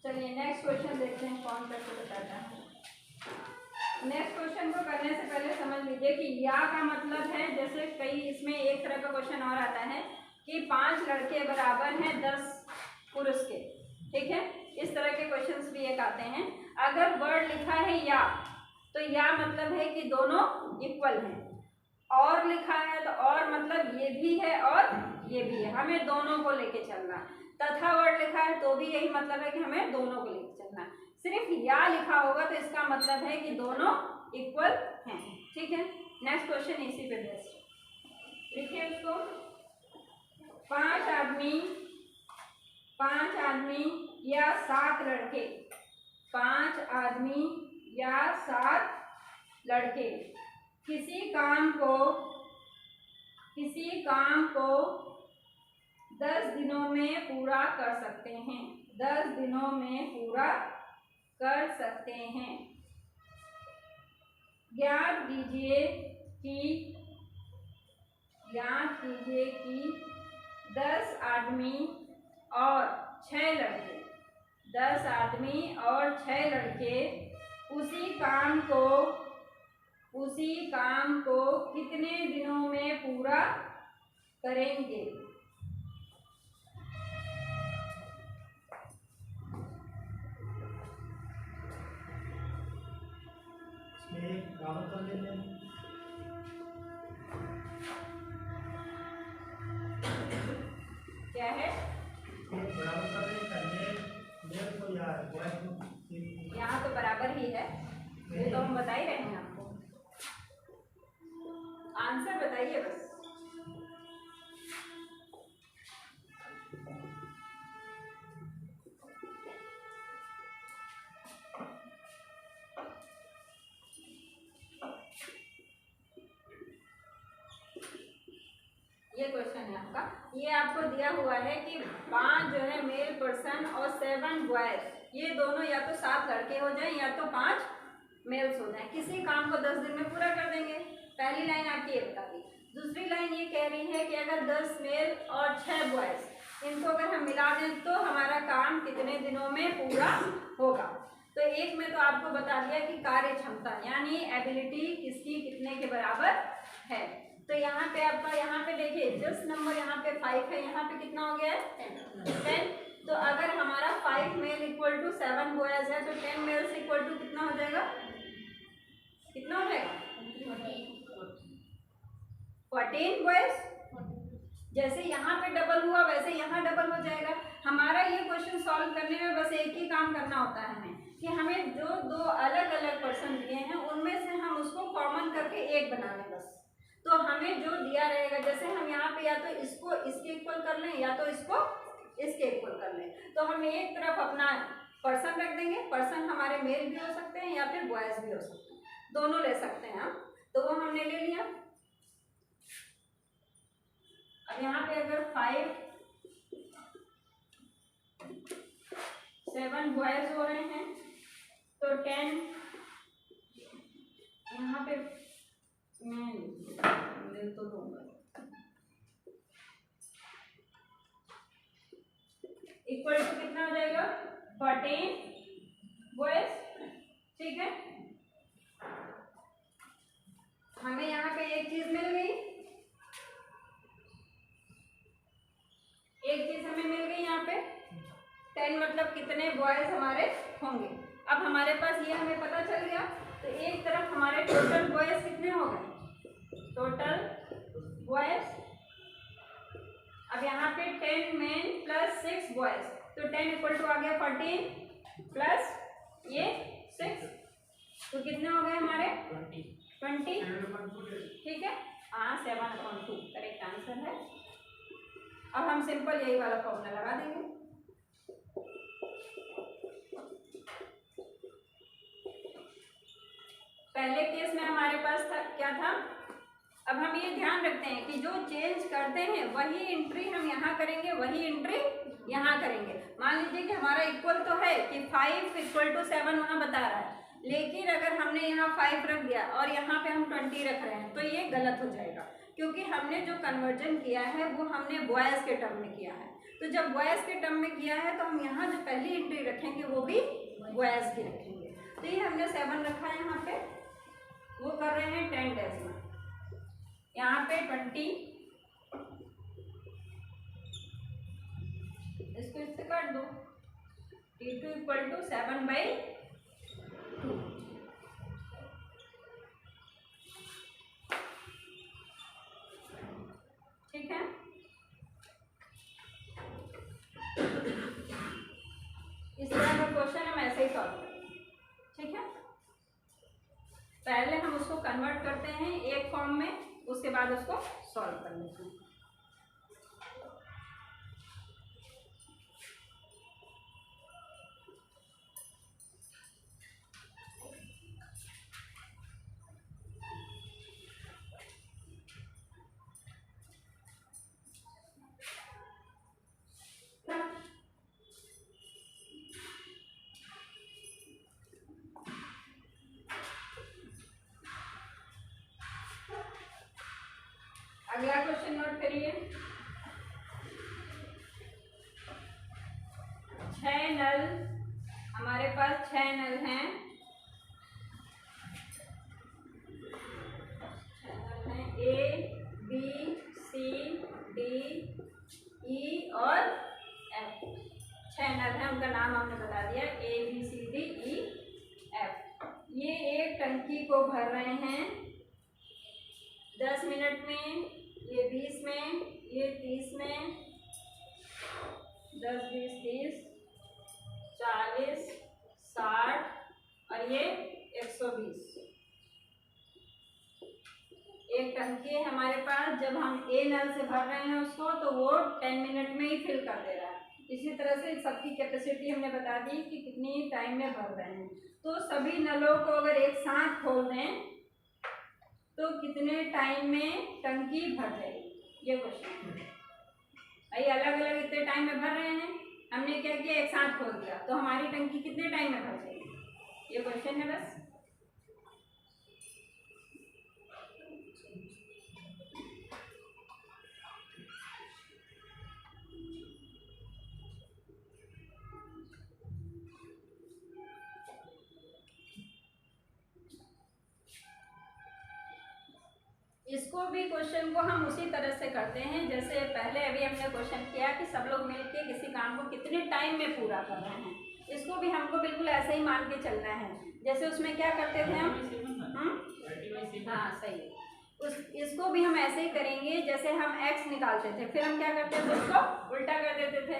Speaker 1: चलिए नेक्स्ट क्वेश्चन देखते हैं। कॉन्सेप्ट बताता हूँ। नेक्स्ट क्वेश्चन को करने से पहले समझ लीजिए कि या का मतलब है, जैसे कई इसमें एक तरह का क्वेश्चन और आता है कि 5 लड़के बराबर हैं 10 पुरुष के, ठीक है। इस तरह के क्वेश्चंस भी एक आते हैं। अगर वर्ड लिखा है या, तो या मतलब है कि दोनों इक्वल हैं। और लिखा है तो और मतलब ये भी है और ये भी है, हमें दोनों को लेके चलना। तथा वर्ड लिखा है तो भी यही मतलब है कि हमें दोनों को लेके चलना। सिर्फ या लिखा होगा तो इसका मतलब है कि दोनों इक्वल हैं, ठीक है। नेक्स्ट क्वेश्चन इसी पे बेस्ड लिखिए उसको। 5 आदमी या 7 लड़के, 5 आदमी या 7 लड़के किसी काम को 10 दिनों में पूरा कर सकते हैं, 10 दिनों में पूरा कर सकते हैं। ज्ञात कीजिए कि 10 आदमी और 6 लड़के, 10 आदमी और 6 लड़के उसी काम को कितने दिनों में पूरा करेंगे।
Speaker 2: बराबर कर लेते हैं।
Speaker 1: क्या है?
Speaker 2: बराबर कर लेते हैं, मेल को या बॉय को।
Speaker 1: यहाँ तो बराबर ही है, ये तो हम बता ही रहे हैं आपको। आंसर बताइए बस। ये क्वेश्चन है आपका। ये आपको दिया हुआ है कि 5 जो है मेल पर्सन और 7 बॉयज, ये दोनों या तो 7 लड़के हो जाएं या तो 5 मेल्स हो जाएं, किसी काम को 10 दिन में पूरा कर देंगे। पहली लाइन आपकी ये बता दी। दूसरी लाइन ये कह रही है कि अगर 10 मेल और 6 बॉयज, इनको अगर हम मिला दें तो हमारा काम कितने दिनों में पूरा होगा। तो एक में तो आपको बता दिया कि कार्य क्षमता यानी एबिलिटी किसकी कितने के बराबर है। तो यहाँ पे आपका, यहाँ पे देखिए जस्ट नंबर यहाँ पे 5 है, यहाँ पे कितना हो गया है 10। तो अगर हमारा 5 मेल इक्वल टू 7 बॉयज है तो 10 मेल्स इक्वल टू कितना हो जाएगा, कितना हो जाएगा 14 बॉयज। जैसे यहाँ पे डबल हुआ वैसे यहाँ डबल हो जाएगा। हमारा ये क्वेश्चन सॉल्व करने में बस एक ही काम करना होता है हमें, कि हमें जो 2 अलग अलग पर्सन दिए हैं उनमें से हम उसको कॉमन करके एक बना लें बस। तो हमें जो दिया रहेगा, जैसे हम यहाँ पे या तो इसको इसके इक्वल कर लें या तो इसको इसके इक्वल कर लें, तो हम एक तरफ अपना पर्सन रख देंगे। पर्सन हमारे मेल भी हो सकते हैं या फिर बॉयज भी हो सकते हैं, दोनों ले सकते हैं हम। तो वो हमने ले लिया। अब यहाँ पे अगर 7 बॉयज हो रहे हैं तो 10 यहाँ पे मैं ले तो दूंगा, इक्वल टू कितना हो जाएगा 14 बॉयज, ठीक है। हमें यहाँ पे एक चीज मिल गई, एक चीज हमें मिल गई यहाँ पे 10 मतलब कितने बॉयज हमारे होंगे। अब हमारे पास ये हमें पता चल गया। तो एक तरफ हमारे टोटल बॉयज कितने हो गए, टोटल बॉयज। अब यहाँ पे 10 मेन प्लस 6 बॉयज, तो 10 इक्वल टू आ गया 14 प्लस ये 6, तो कितने हो गए हमारे 20, ठीक है। हाँ 7/2 करेक्ट आंसर है। अब हम सिंपल यही वाला फॉर्मूला लगा देंगे। पहले केस में हमारे पास था क्या था, अब हम ये ध्यान रखते हैं कि जो चेंज करते हैं वही एंट्री हम यहाँ करेंगे, वही एंट्री यहाँ करेंगे। मान लीजिए कि हमारा इक्वल तो है कि 5 इक्वल टू 7 वहाँ बता रहा है, लेकिन अगर हमने यहाँ 5 रख दिया और यहाँ पे हम 20 रख रहे हैं तो ये गलत हो जाएगा, क्योंकि हमने जो कन्वर्जन किया है वो हमने बॉयज के टर्म में किया है। तो जब बॉयज़ के टर्म में किया है तो हम यहाँ जो पहली एंट्री रखेंगे वो भी बॉयज़ की रखेंगे। तो ये हमने 7 रखा है यहाँ पे, वो कर रहे हैं 10 डेसिमल, यहाँ पे 20, इसको इससे काट दो, T2 = 7/2। ठीक है, इस तरह का क्वेश्चन हम ऐसे ही सॉल्व करेंगे। ठीक है, पहले हम उसको कन्वर्ट करते हैं एक फॉर्म में, उसके बाद उसको सॉल्व कर लेते हैं। अगला क्वेश्चन नोट करिए। 6 नल, हमारे पास 6 नल हैं, 6 नल हैं, A, B, C, D, E और F। 6 नल हैं, उनका नाम हमने बता दिया, A, B, C, D, E, F। ये एक टंकी को भर रहे हैं 10 मिनट में, ये 20 में, ये 30 में, 10, 20, 30, 40, 60 और ये 120। एक टंकी है हमारे पास, जब हम ए नल से भर रहे हैं उसको तो वो 10 मिनट में ही फिल कर दे रहा है। इसी तरह से सबकी कैपेसिटी हमने बता दी कि कितनी टाइम में भर रहे हैं। तो सभी नलों को अगर एक साथ खोल दें तो कितने टाइम में टंकी भर जाएगी, ये क्वेश्चन है। भाई अलग अलग इतने टाइम में भर रहे हैं, हमने क्या किया, एक साथ खोल दिया, तो हमारी टंकी कितने टाइम में भर जाएगी, ये क्वेश्चन है बस। इसको भी क्वेश्चन को हम उसी तरह से करते हैं जैसे पहले अभी हमने क्वेश्चन किया कि सब लोग मिलके किसी काम को कितने टाइम में पूरा कर रहे हैं। इसको भी हमको बिल्कुल ऐसे ही मान के चलना है, जैसे उसमें क्या करते थे हम, हाँ सही, इसको भी हम ऐसे ही करेंगे जैसे हम x निकालते थे, फिर हम क्या करते थे, उसको उल्टा कर देते थे।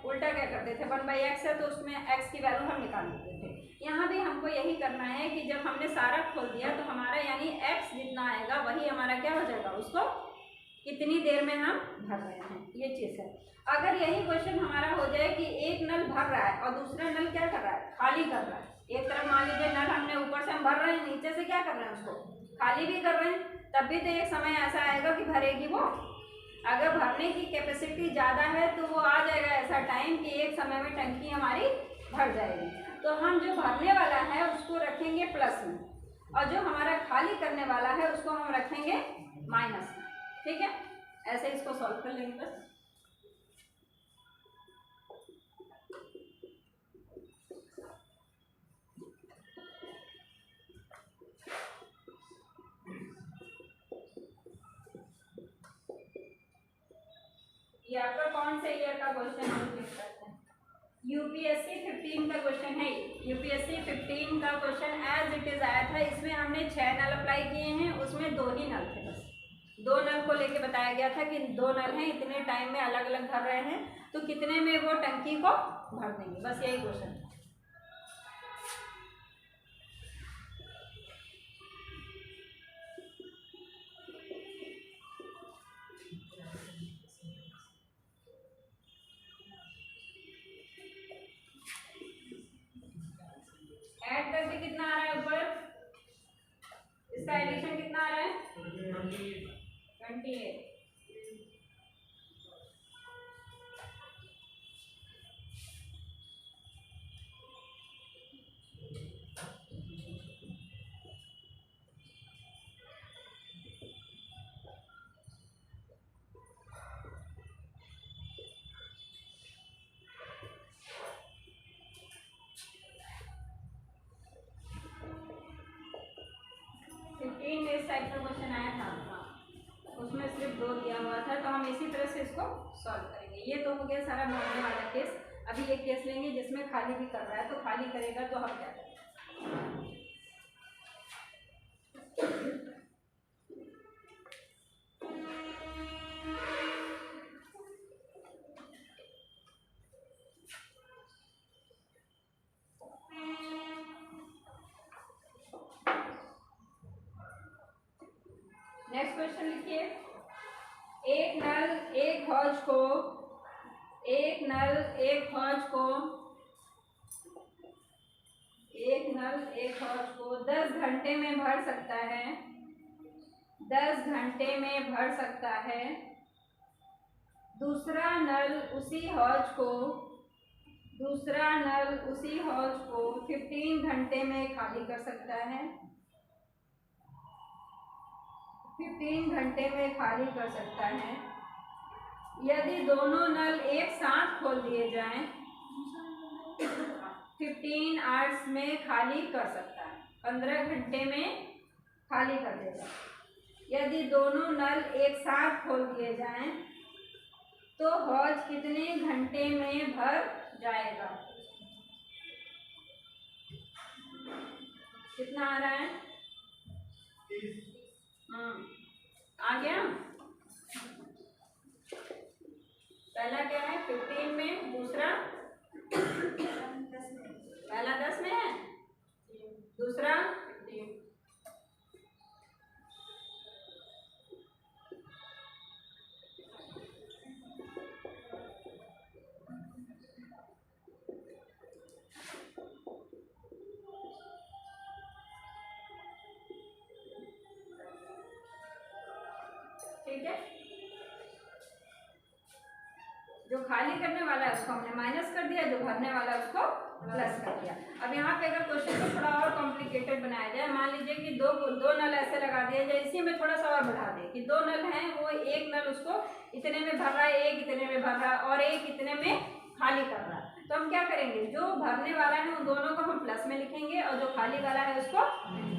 Speaker 1: उल्टा क्या करते थे, 1/x है तो उसमें x की वैल्यू हम निकाल देते थे। यहाँ भी हमको यही करना है कि जब हमने सारा खोल दिया तो हमारा यानी x जितना आएगा वही हमारा क्या हो जाएगा, उसको कितनी देर में हम भर रहे हैं, ये चीज़ है। अगर यही क्वेश्चन हमारा हो जाए कि एक नल भर रहा है और दूसरा नल क्या कर रहा है, खाली कर रहा है। एक तरफ मान लीजिए नल हमने ऊपर से हम भर रहे हैं, नीचे से क्या कर रहे हैं, उसको खाली भी कर रहे हैं, तब भी तो एक समय ऐसा आएगा कि भरेगी वो। अगर भरने की कैपेसिटी ज़्यादा है तो वो आ जाएगा ऐसा टाइम कि एक समय में टंकी हमारी भर जाएगी। तो हम जो भरने वाला है उसको रखेंगे प्लस में और जो हमारा खाली करने वाला है उसको हम रखेंगे माइनस में। ठीक है, ऐसे इसको सॉल्व कर लेंगे बस। ये आपका कौन से ईयर का क्वेश्चन हम देख सकते हैं, यूपीएससी 15 का क्वेश्चन है। यूपीएससी 15 का क्वेश्चन एज इट इज आया था, इसमें हमने 6 नल अप्लाई किए हैं, उसमें 2 ही नल थे बस। 2 नल को लेके बताया गया था कि 2 नल हैं, इतने टाइम में अलग अलग भर रहे हैं तो कितने में वो टंकी को भर देंगे, बस यही क्वेश्चन था। ऐड करके कितना आ रहा है ऊपर, इसका एडिशन कितना आ रहा है, 28। सॉल्व करेंगे। ये तो हो गया सारा भरने वाला केस। अभी एक केस लेंगे जिसमें खाली भी कर रहा है, तो खाली करेगा तो हम क्या करेंगे। नेक्स्ट क्वेश्चन लिखिए। एक नल एक हौज को 10 घंटे में भर सकता है। 10 घंटे में भर सकता है। दूसरा नल उसी हौज को 15 घंटे में खाली कर सकता है। 15 घंटे में खाली कर सकता है। यदि दोनों नल एक साथ खोल दिए जाएं, 15 आवर्स में खाली कर सकता है। 15 घंटे में खाली कर देगा। यदि दोनों नल एक साथ खोल दिए जाएं, तो हौज कितने घंटे में भर जाएगा। कितना आ रहा है? आ गया। पहला क्या है 15 में, दूसरा पहला 10 में है, दूसरा 15। ठीक है। जो खाली करने वाला है उसको हमने माइनस कर दिया, जो भरने वाला है उसको प्लस कर दिया। अब यहाँ पे अगर क्वेश्चन को थोड़ा और कॉम्प्लिकेटेड बनाया जाए, मान लीजिए कि दो नल ऐसे लगा दिया जाए, इसी में थोड़ा सा और बढ़ा दे कि 2 नल हैं, वो एक नल उसको इतने में भर रहा है, एक इतने में भर रहा है और एक इतने में खाली कर रहा है। तो हम क्या करेंगे, जो भरने वाला है उन दोनों को हम प्लस में लिखेंगे और जो खाली वाला है उसको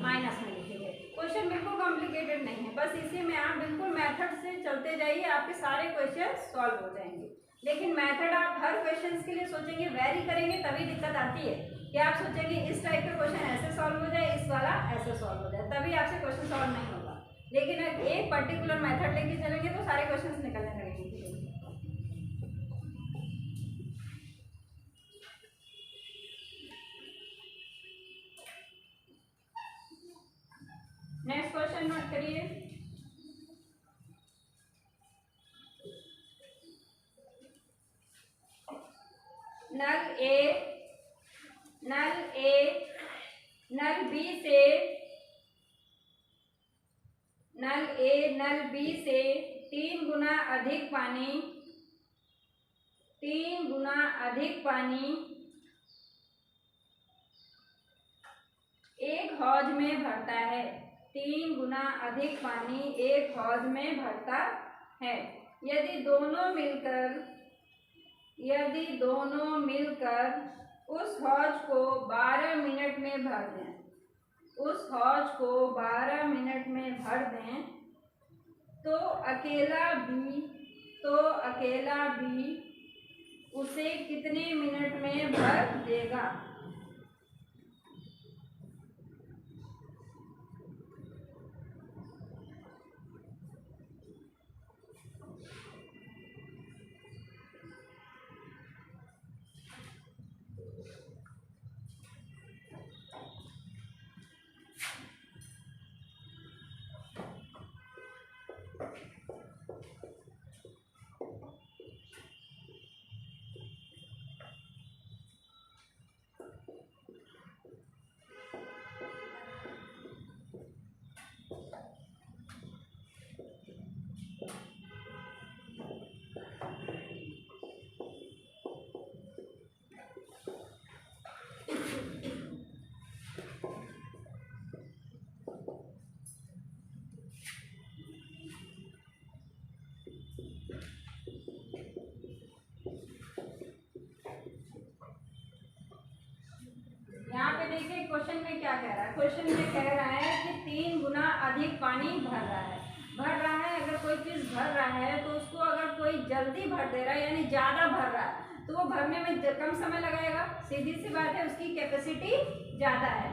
Speaker 1: माइनस में लिखेंगे। क्वेश्चन बिल्कुल कॉम्प्लिकेटेड नहीं है, बस इसी में आप बिल्कुल मेथड से चलते जाइए, आपके सारे क्वेश्चन सॉल्व हो जाएंगे। लेकिन मेथड आप हर क्वेश्चन के लिए सोचेंगे, वेरी करेंगे, तभी दिक्कत आती है कि आप सोचेंगे इस टाइप का क्वेश्चन ऐसे सॉल्व हो जाए, इस वाला ऐसे सॉल्व हो जाए, तभी आपसे क्वेश्चन सॉल्व नहीं होगा। लेकिन अगर एक पर्टिकुलर मेथड लेके चलेंगे तो सारे क्वेश्चन निकलने लगेंगे। नेक्स्ट क्वेश्चन नोट करिए। नल बी से 3 गुना अधिक पानी एक हौज में भरता है। 3 गुना अधिक पानी एक हौज में भरता है। यदि दोनों मिलकर उस हौज को 12 मिनट में भर दें, तो अकेला भी उसे कितने मिनट में भर देगा। देखिए क्वेश्चन में क्या कह रहा है। क्वेश्चन में कह रहा है कि 3 गुना अधिक पानी भर रहा है। भर रहा है, अगर कोई चीज़ भर रहा है तो उसको अगर कोई जल्दी भर दे रहा है यानी ज़्यादा भर रहा है तो वो भरने में कम समय लगाएगा, सीधी सी बात है, उसकी कैपेसिटी ज़्यादा है।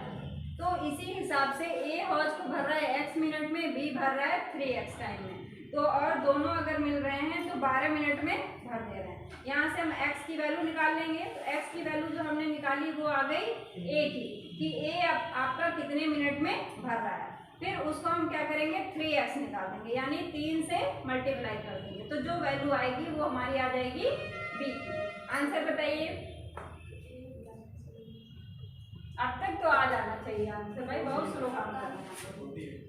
Speaker 1: तो इसी हिसाब से ए हौज को भर रहा है x मिनट में, बी भर रहा है 3x टाइम में, तो और दोनों अगर मिल रहे हैं तो 12 मिनट में भर दे रहे हैं। यहाँ से हम x की वैल्यू निकाल लेंगे, तो x की वैल्यू जो हमने निकाली वो आ गई a की, कि a आपका कितने मिनट में भर रहा है। फिर उसको हम क्या करेंगे 3x निकाल देंगे, यानी 3 से मल्टीप्लाई कर देंगे, तो जो वैल्यू आएगी वो हमारी आ जाएगी b की। आंसर बताइए, अब तक तो आ जाना चाहिए आंसर, भाई बहुत स्लो काम कर रहे हैं।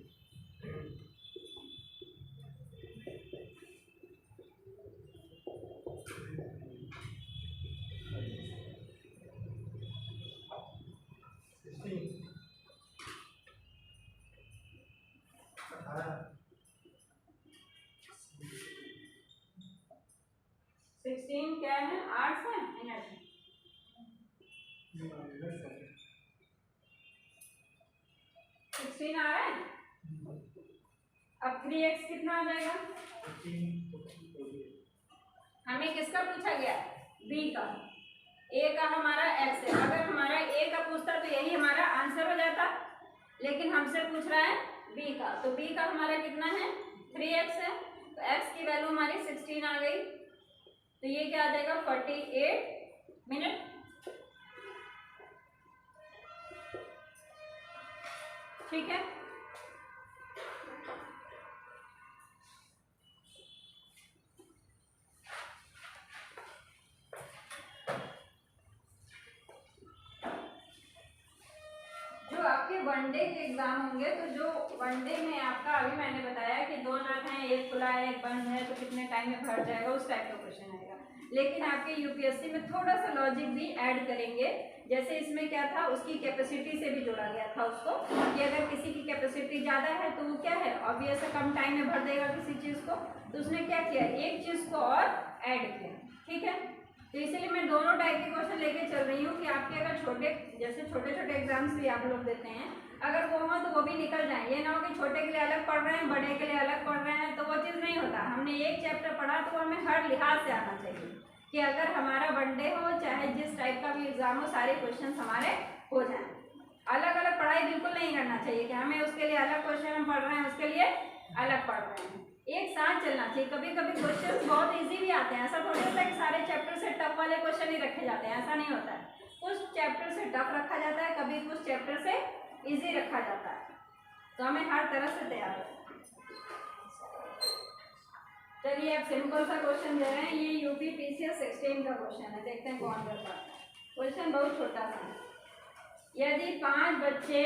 Speaker 1: 16 क्या है, 8 है मिनट, 16 आ रहा है। अब 3x कितना आ जाएगा, हमें किसका पूछा गया, b का, a का हमारा x है, अगर हमारा a का पूछता तो यही हमारा आंसर हो जाता, लेकिन हमसे पूछ रहा है b का, तो b का हमारा कितना है 3x है, तो x की वैल्यू हमारी 16 आ गई, तो ये क्या आ जाएगा 48 मिनट। ठीक है, जो आपके वनडे के एग्जाम होंगे, तो जो वनडे में आपका अभी मैंने बताया कि 2 नट हैं, एक खुला है एक बंद है, तो कितने टाइम में भर जाएगा, उस टाइप का क्वेश्चन आएगा। लेकिन आपके यूपीएससी में थोड़ा सा लॉजिक भी ऐड करेंगे, जैसे इसमें क्या था, उसकी कैपेसिटी से भी जोड़ा गया था उसको, कि अगर किसी की कैपेसिटी ज़्यादा है तो वो क्या है, ऑब्वियस है कम टाइम में भर देगा किसी चीज़ को, तो उसने क्या किया, एक चीज़ को और ऐड किया। ठीक है, तो इसीलिए मैं दोनों टाइप के क्वेश्चन लेके चल रही हूँ कि आपके अगर छोटे, जैसे छोटे छोटे एग्जाम्स भी आप लोग देते हैं, अगर वो हो तो वो भी निकल जाए, ये ना हो कि छोटे के लिए अलग पढ़ रहे हैं बड़े के लिए अलग पढ़ रहे हैं, तो वो चीज़ नहीं होता। हमने एक चैप्टर पढ़ा तो हमें हर लिहाज से आना चाहिए कि अगर हमारा वनडे हो चाहे जिस टाइप का भी एग्जाम हो, सारे क्वेश्चन हमारे हो जाएं। अलग अलग पढ़ाई बिल्कुल नहीं करना चाहिए कि हमें उसके लिए अलग क्वेश्चन हम पढ़ रहे हैं उसके लिए अलग पढ़ रहे हैं, एक साथ चलना चाहिए। कभी कभी क्वेश्चन बहुत इजी भी आते हैं, ऐसा थोड़ी होता है कि सारे चैप्टर से टफ वाले क्वेश्चन ही रखे जाते हैं, ऐसा नहीं होता है। कुछ चैप्टर से टफ रखा जाता है, कभी कुछ चैप्टर से इजी रखा जाता है, तो हमें हर तरह से तैयार रहना है। चलिए अब सिंपल सा क्वेश्चन दे रहे हैं, ये यूपी पीसीएस 16 का क्वेश्चन है, देखते हैं कौन कर पाता है। क्वेश्चन बहुत छोटा सा है, यदि पांच बच्चे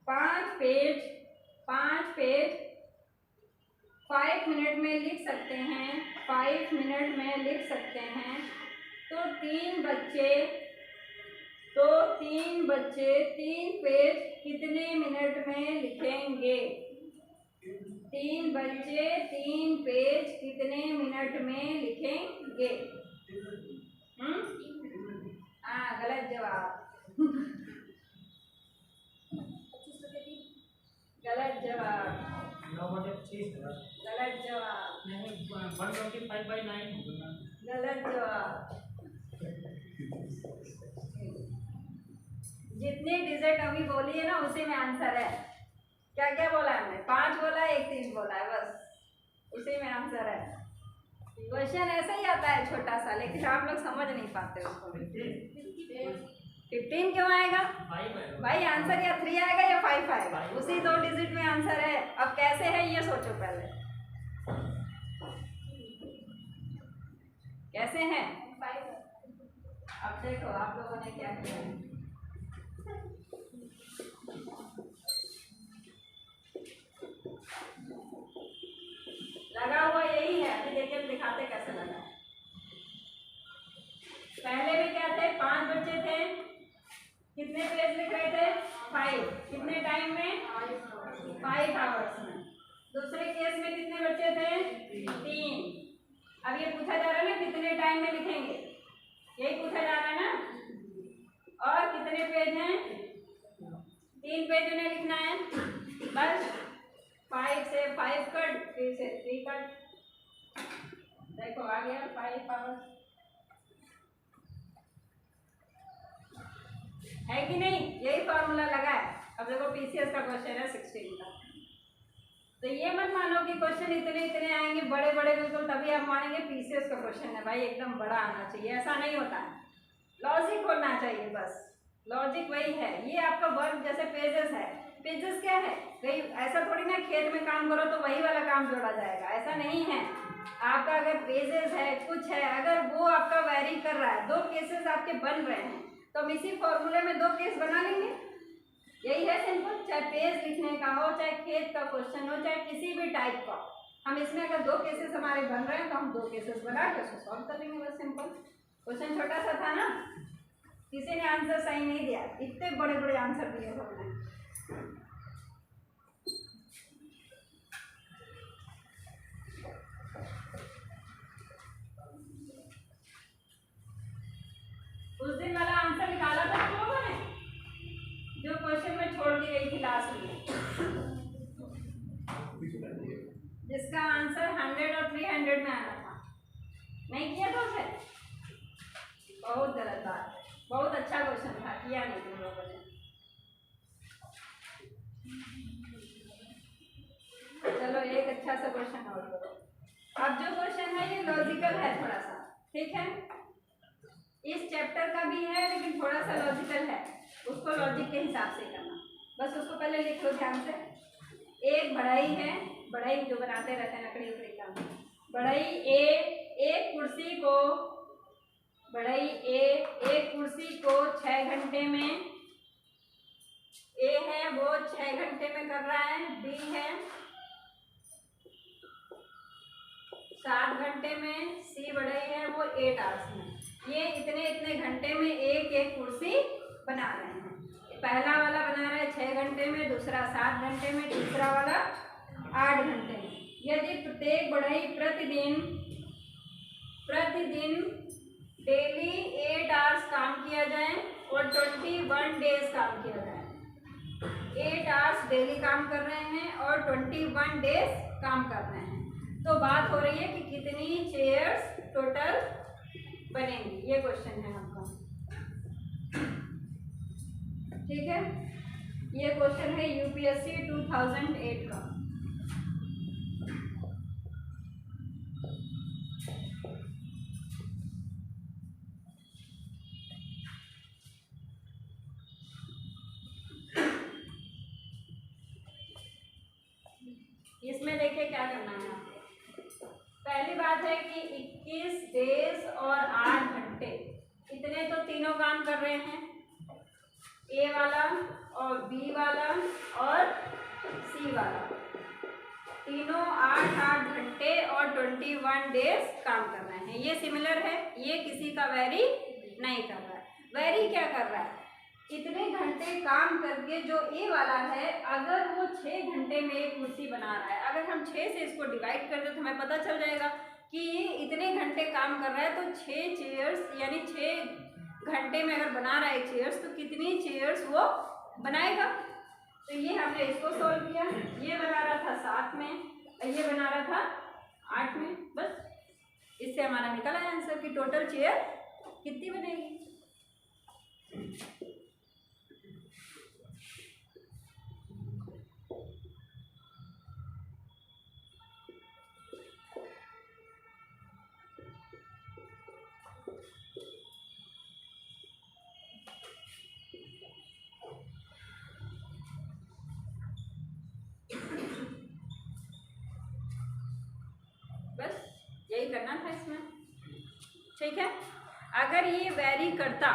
Speaker 1: 5 पेज 5 मिनट में लिख सकते हैं, 5 मिनट में लिख सकते हैं, तो तीन बच्चे 3 पेज कितने मिनट में लिखेंगे। 3 बच्चे 3 पेज कितने मिनट में लिखेंगे। हाँ, गलत जवाब। गलत जवाब, गलत जवाब,
Speaker 2: 125/9 होगा।
Speaker 1: गलत जवाब। जितनी डिजिट अभी बोली है ना उसी में आंसर है। क्या क्या बोला है हमने, 5 बोला है, 1 3 बोला है, बस उसी में आंसर है। क्वेश्चन ऐसा ही आता है छोटा सा, लेकिन आप लोग समझ नहीं पाते उसको। 15 क्यों आएगा भाई, आंसर या 3 आएगा या 5 आएगा, उसी 2 डिजिट में आंसर है। अब कैसे है ये सोचो पहले, कैसे हैं। अब देखो आप लोगों ने क्या किया है। लगा हुआ यही है, अभी देखिए दिखाते कैसे लगा। पहले में क्या थे, 5 बच्चे थे, कितने पेज लिख रहे थे 5, कितने टाइम में 5 आवर्स में। दूसरे केस में कितने बच्चे थे 3। अब ये पूछा जा रहा है ना कितने टाइम में लिखेंगे, यही पूछा जा रहा है ना। और कितने पेज हैं 3 पेज उन्हें लिखना है बस। 5 से 5 कट, 3 से 3 कट। देखो आ गया 5 पावर, है कि नहीं? यही फॉर्मूला लगा है। अब देखो पीसीएस का क्वेश्चन है 16 का, तो ये मत मानो कि क्वेश्चन इतने इतने आएंगे बड़े बड़े बिल्कुल तभी आप मानेंगे पीसीएस का क्वेश्चन है। भाई एकदम बड़ा आना चाहिए, ऐसा नहीं होता है। लॉजिक होना चाहिए, बस लॉजिक वही है। ये आपका वर्क जैसे पेजेस है, पेजेस क्या है? कहीं ऐसा थोड़ी ना खेत में काम करो तो वही वाला काम जोड़ा जाएगा, ऐसा नहीं है। आपका अगर पेजेस है कुछ है, अगर वो आपका वेरी कर रहा है, 2 केसेस आपके बन रहे हैं, तो हम इसी फॉर्मूले में 2 केस बना लेंगे। यही है सिंपल, चाहे पेज लिखने का हो, चाहे खेत का क्वेश्चन हो, चाहे किसी भी टाइप का। हम इसमें अगर 2 केसेस हमारे बन रहे हैं तो हम 2 केसेस बना के उसको सॉल्व कर लेंगे, बस सिंपल। क्वेश्चन छोटा सा था ना, किसी ने आंसर सही नहीं दिया, इतने बड़े बड़े आंसर दिए हमने। उस दिन वाला आंसर निकाला था तुम लोगों ने, जो क्वेश्चन में छोड़ दी गई थी लास्ट में, जिसका आंसर 100 और 300 में आना था? नहीं किया था उसे? बहुत गलत बात है। बहुत अच्छा क्वेश्चन था, किया नहीं तुम लोगों ने। चलो एक अच्छा सा क्वेश्चन और करो। अब जो क्वेश्चन है ये लॉजिकल है थोड़ा सा, ठीक है? इस चैप्टर का भी है लेकिन थोड़ा सा लॉजिकल है, उसको लॉजिक के हिसाब से करना। बस उसको पहले लिख लो ध्यान से। एक बढ़ई है, बढ़ई जो बनाते रहते हैं लकड़ी उकड़ी का, बढ़ई ए एक कुर्सी को, बढ़ई ए एक कुर्सी को 6 घंटे में, ए है वो 6 घंटे में कर रहा है, बी है 7 घंटे में, सी बढ़ई है वो 8 आवर्स में। ये इतने इतने घंटे में एक एक कुर्सी बना रहे हैं। पहला वाला बना रहा है 6 घंटे में, दूसरा 7 घंटे में, तीसरा वाला 8 घंटे में। यदि प्रत्येक बढ़ई प्रतिदिन डेली 8 आवर्स काम किया जाए और 21 डेज काम किया जाए, 8 आवर्स डेली काम कर रहे हैं और 21 डेज काम कर रहे हैं, तो बात हो रही है कि कितनी चेयर्स टोटल बनेंगी। ये क्वेश्चन है आपका, ठीक है? ये क्वेश्चन है यूपीएससी 2008 का। इसमें देखिए क्या करना है आपको। पहली बात है कि 21 डेज और 8 घंटे, इतने तो तीनों काम कर रहे हैं, ए वाला और बी वाला और सी वाला, तीनों 8-8 घंटे और 21 डेज काम कर रहे हैं। ये सिमिलर है, ये किसी का वेरी नहीं कर रहा है। वेरी क्या कर रहा है? इतने घंटे काम करके जो ए वाला है, अगर वो 6 घंटे में एक कुर्सी बना रहा है, अगर हम 6 से इसको डिवाइड कर दे तो हमें पता चल जाएगा कि ये इतने घंटे काम कर रहा है, तो 6 चेयर्स यानी 6 घंटे में अगर बना रहा है चेयर्स, तो कितनी चेयर्स वो बनाएगा। तो ये हमने इसको सॉल्व किया। ये बना रहा था 7 में, ये बना रहा था 8 में, बस इससे हमारा निकला है आंसर कि टोटल चेयर कितनी बनेगी। यही करना था इसमें, ठीक है? अगर ये वेरी करता,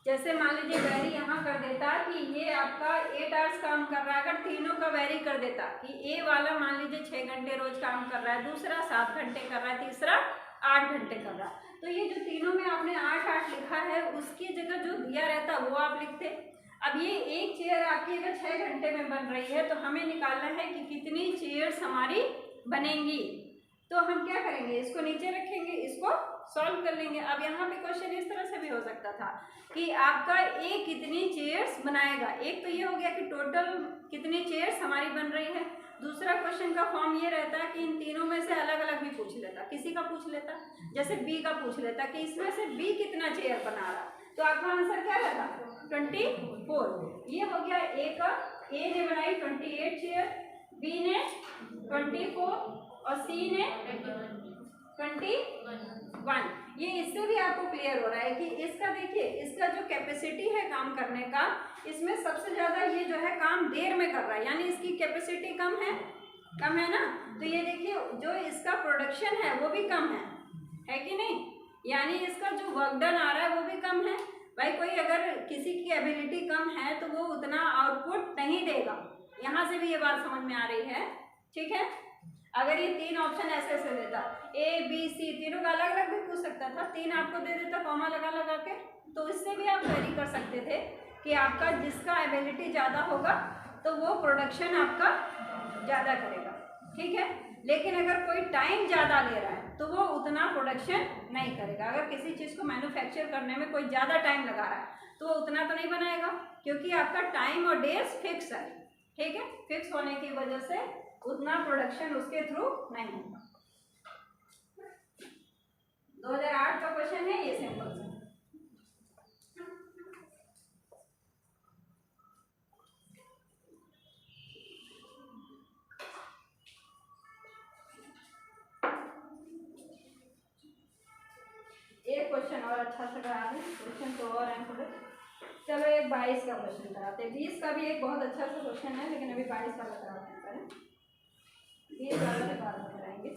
Speaker 1: जैसे मान लीजिए वेरी यहाँ कर देता कि ये आपका 8 आवर्स काम कर रहा है, अगर तीनों का वेरी कर देता कि ए वाला मान लीजिए 6 घंटे रोज काम कर रहा है, दूसरा 7 घंटे कर रहा है, तीसरा 8 घंटे कर रहा है, तो ये जो तीनों में आपने 8-8 लिखा है, उसकी जगह जो दिया रहता वो आप लिखते। अब ये एक चेयर आपकी अगर 6 घंटे में बन रही है, तो हमें निकालना है कि कितनी चेयर्स हमारी बनेंगी। तो हम क्या करेंगे, इसको नीचे रखेंगे, इसको सॉल्व कर लेंगे। अब यहाँ पे क्वेश्चन इस तरह से भी हो सकता था कि आपका ए कितनी चेयर्स बनाएगा। एक तो ये हो गया कि टोटल कितनी चेयर्स हमारी बन रही है। दूसरा क्वेश्चन का फॉर्म ये रहता कि इन तीनों में से अलग अलग भी पूछ लेता, किसी का पूछ लेता, जैसे बी का पूछ लेता कि इसमें से बी कितना चेयर बना रहा, तो आपका आंसर क्या रहता 24। ये हो गया ए का, ए ने बनाई 28 चेयर, बी ने 24 और सी ने 21। ये इससे भी आपको क्लियर हो रहा है कि इसका देखिए, इसका जो कैपेसिटी है काम करने का, इसमें सबसे ज़्यादा ये जो है काम देर में कर रहा है, यानी इसकी कैपेसिटी कम है ना। तो ये देखिए जो इसका प्रोडक्शन है वो भी कम है कि नहीं, यानी इसका जो वर्क डन आ रहा है वो भी कम है। भाई कोई अगर किसी की एबिलिटी कम है तो वो उतना आउटपुट नहीं देगा, यहाँ से भी ये बात समझ में आ रही है, ठीक है। अगर ये तीन ऑप्शन ऐसे देता, ए बी सी तीनों का अलग अलग भी पूछ सकता था, तीन आपको दे देता कॉमा लगा के, तो इससे भी आप वेरी कर सकते थे कि आपका जिसका एबिलिटी ज़्यादा होगा तो वो प्रोडक्शन आपका ज़्यादा करेगा, ठीक है। लेकिन अगर कोई टाइम ज़्यादा ले रहा है तो वो उतना प्रोडक्शन नहीं करेगा। अगर किसी चीज़ को मैन्युफैक्चर करने में कोई ज़्यादा टाइम लगा रहा है तो वो उतना तो नहीं बनाएगा, क्योंकि आपका टाइम और डेज फिक्स है, ठीक है। फिक्स होने की वजह से उतना प्रोडक्शन उसके थ्रू नहीं होगा। 2008 का क्वेश्चन है ये, सिंपल सा। एक क्वेश्चन और अच्छा से करा दें, क्वेश्चन तो और हैं थोड़े। चलो एक 22 का क्वेश्चन कराते हैं। 20 का भी एक बहुत अच्छा सा क्वेश्चन है, लेकिन अभी 22 वाला कराते हैं पहले। 20 वाला से बाद में कराएंगे।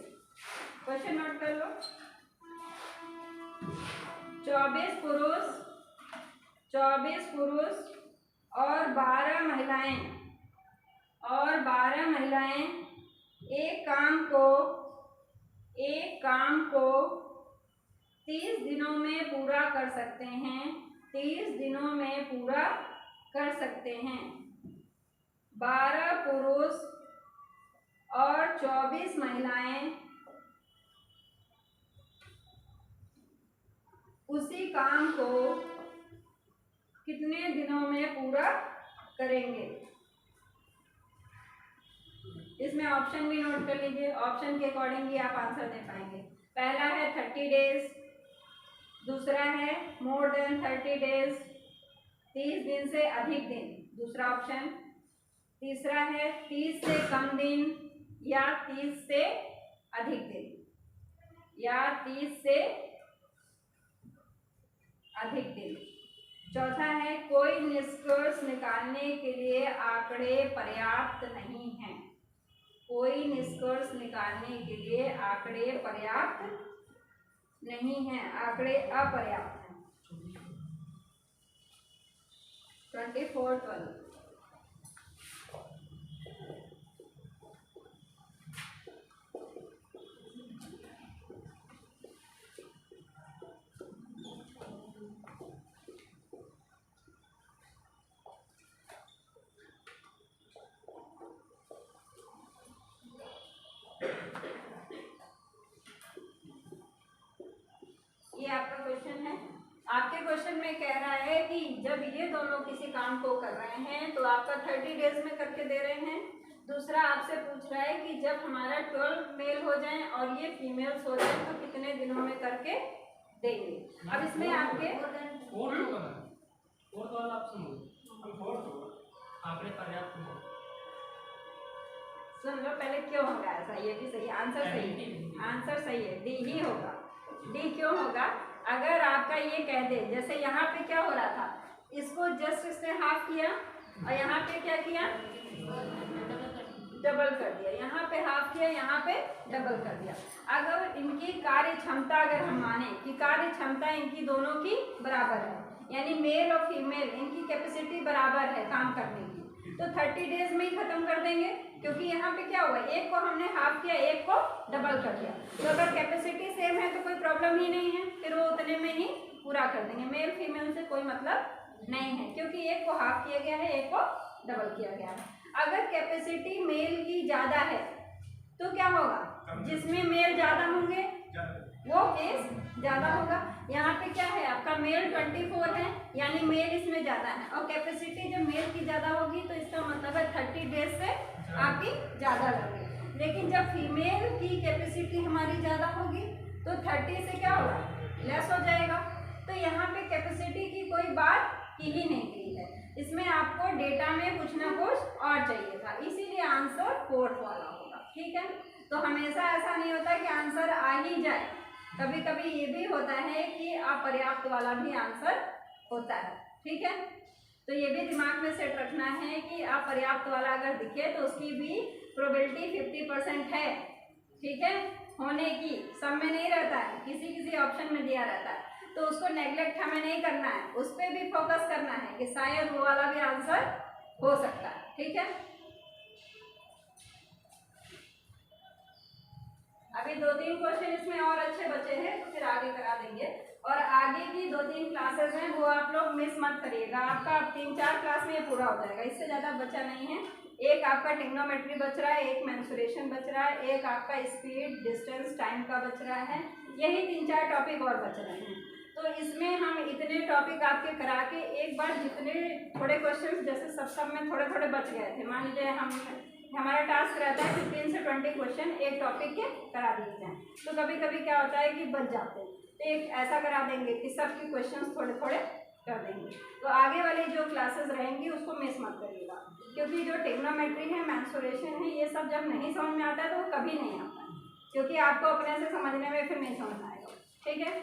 Speaker 1: क्वेश्चन नोट कर लो। 24 पुरुष और 12 महिलाएं एक काम को 30 दिनों में पूरा कर सकते हैं। 30 दिनों में पूरा कर सकते हैं। 12 पुरुष और 24 महिलाएं उसी काम को कितने दिनों में पूरा करेंगे। इसमें ऑप्शन भी नोट कर लीजिए, ऑप्शन के अकॉर्डिंग ही आप आंसर दे पाएंगे। पहला है 30 डेज, दूसरा है मोर देन 30 डेज, 30 दिन से अधिक दिन, दूसरा ऑप्शन। तीसरा है 30 से कम दिन या 30 से अधिक दिन, या 30 से अधिक दिन। चौथा है कोई निष्कर्ष निकालने के लिए आंकड़े पर्याप्त नहीं हैं। कोई निष्कर्ष निकालने के लिए आंकड़े पर्याप्त नहीं हैं, आंकड़े अपर्याप्त हैं। 24-12 ये आपका क्वेश्चन है। आपके क्वेश्चन में कह रहा है कि जब ये दोनों किसी काम को कर रहे हैं तो आपका 30 डेज में करके दे रहे हैं। दूसरा आपसे पूछ रहा है कि जब हमारा 12 मेल हो जाए और ये फीमेल्स हो जाए तो कितने दिनों में करके देंगे। अब इसमें आपके सुन लो पहले, क्यों होगा ऐसा, ये भी सही आंसर, सही है आंसर, सही है, डी ही होगा। डी क्यों होगा, अगर आपका ये कह दे, जैसे यहाँ पे क्या हो रहा था, इसको जस्ट इसने हाफ किया और यहाँ पे क्या किया, डबल कर दिया, यहाँ पे हाफ किया, यहाँ पे डबल कर दिया। अगर इनकी कार्य क्षमता अगर हम माने कि कार्य क्षमता इनकी दोनों की बराबर है, यानी मेल और फीमेल इनकी कैपेसिटी बराबर है काम करने की, तो 30 डेज में ही खत्म कर देंगे, क्योंकि यहाँ पे क्या हुआ, एक को हमने हाफ किया, एक को डबल कर दिया। तो अगर कैपेसिटी सेम है तो कोई प्रॉब्लम ही नहीं है, फिर वो उतने में ही पूरा कर देंगे। मेल फीमेल से कोई मतलब नहीं है, क्योंकि एक को हाफ किया गया है, एक को डबल किया गया है। अगर कैपेसिटी मेल की ज़्यादा है तो क्या होगा, जिसमें मेल ज़्यादा होंगे वो केस ज़्यादा होगा। यहाँ पे क्या है आपका मेल 24 है, यानी मेल इसमें ज़्यादा है, और कैपेसिटी जब मेल की ज़्यादा होगी तो इसका मतलब है 30 डेज से आपकी ज़्यादा लगेगी। लेकिन जब फीमेल की कैपेसिटी हमारी ज़्यादा होगी तो 30 से क्या होगा, लेस हो जाएगा। तो यहाँ पे कैपेसिटी की कोई बात की ही नहीं गई है, इसमें आपको डेटा में कुछ ना कुछ और चाहिए था, इसीलिए आंसर फोर्थ वाला होगा। ठीक है, तो हमेशा ऐसा नहीं होता कि आंसर आ ही जाए, कभी कभी ये भी होता है कि अपर्याप्त वाला भी आंसर होता है। ठीक है, तो ये भी दिमाग में सेट रखना है कि अपर्याप्त वाला अगर दिखे तो उसकी भी प्रोबेबिलिटी 50% है। ठीक है, होने की, सब में नहीं रहता है, किसी किसी ऑप्शन में दिया रहता है, तो उसको नेग्लेक्ट हमें नहीं करना है, उस पर भी फोकस करना है कि शायद वो वाला भी आंसर हो सकता है। ठीक है, अभी 2-3 क्वेश्चन इसमें और अच्छे बचे हैं तो फिर आगे करा देंगे, और आगे की 2-3 क्लासेस हैं वो आप लोग मिस मत करिएगा। आपका 3-4 क्लास में ये पूरा हो जाएगा, इससे ज़्यादा बचा नहीं है। एक आपका ट्रिग्नोमेट्री बच रहा है, एक मेंसुरेशन बच रहा है, एक आपका स्पीड, डिस्टेंस, टाइम का बच रहा है, यही 3-4 टॉपिक और बच रहे हैं। तो इसमें हम इतने टॉपिक आपके करा के एक बार जितने थोड़े क्वेश्चन जैसे सब में थोड़े थोड़े बच गए थे, मान लीजिए हमारा टास्क रहता है 15 से 20 क्वेश्चन एक टॉपिक के करा दिए जाएँ, तो कभी कभी क्या होता है कि बच जाते हैं, तो एक ऐसा करा देंगे कि सबके क्वेश्चंस थोड़े थोड़े कर देंगे। तो आगे वाली जो क्लासेस रहेंगी उसको मिस मत करिएगा, क्योंकि जो ट्रिग्नोमेट्री है, मेंसुरेशन है, ये सब जब नहीं समझ में आता है तो वो कभी नहीं आता है, क्योंकि आपको अपने से समझने में फिर नहीं समझ आएगा। ठीक है।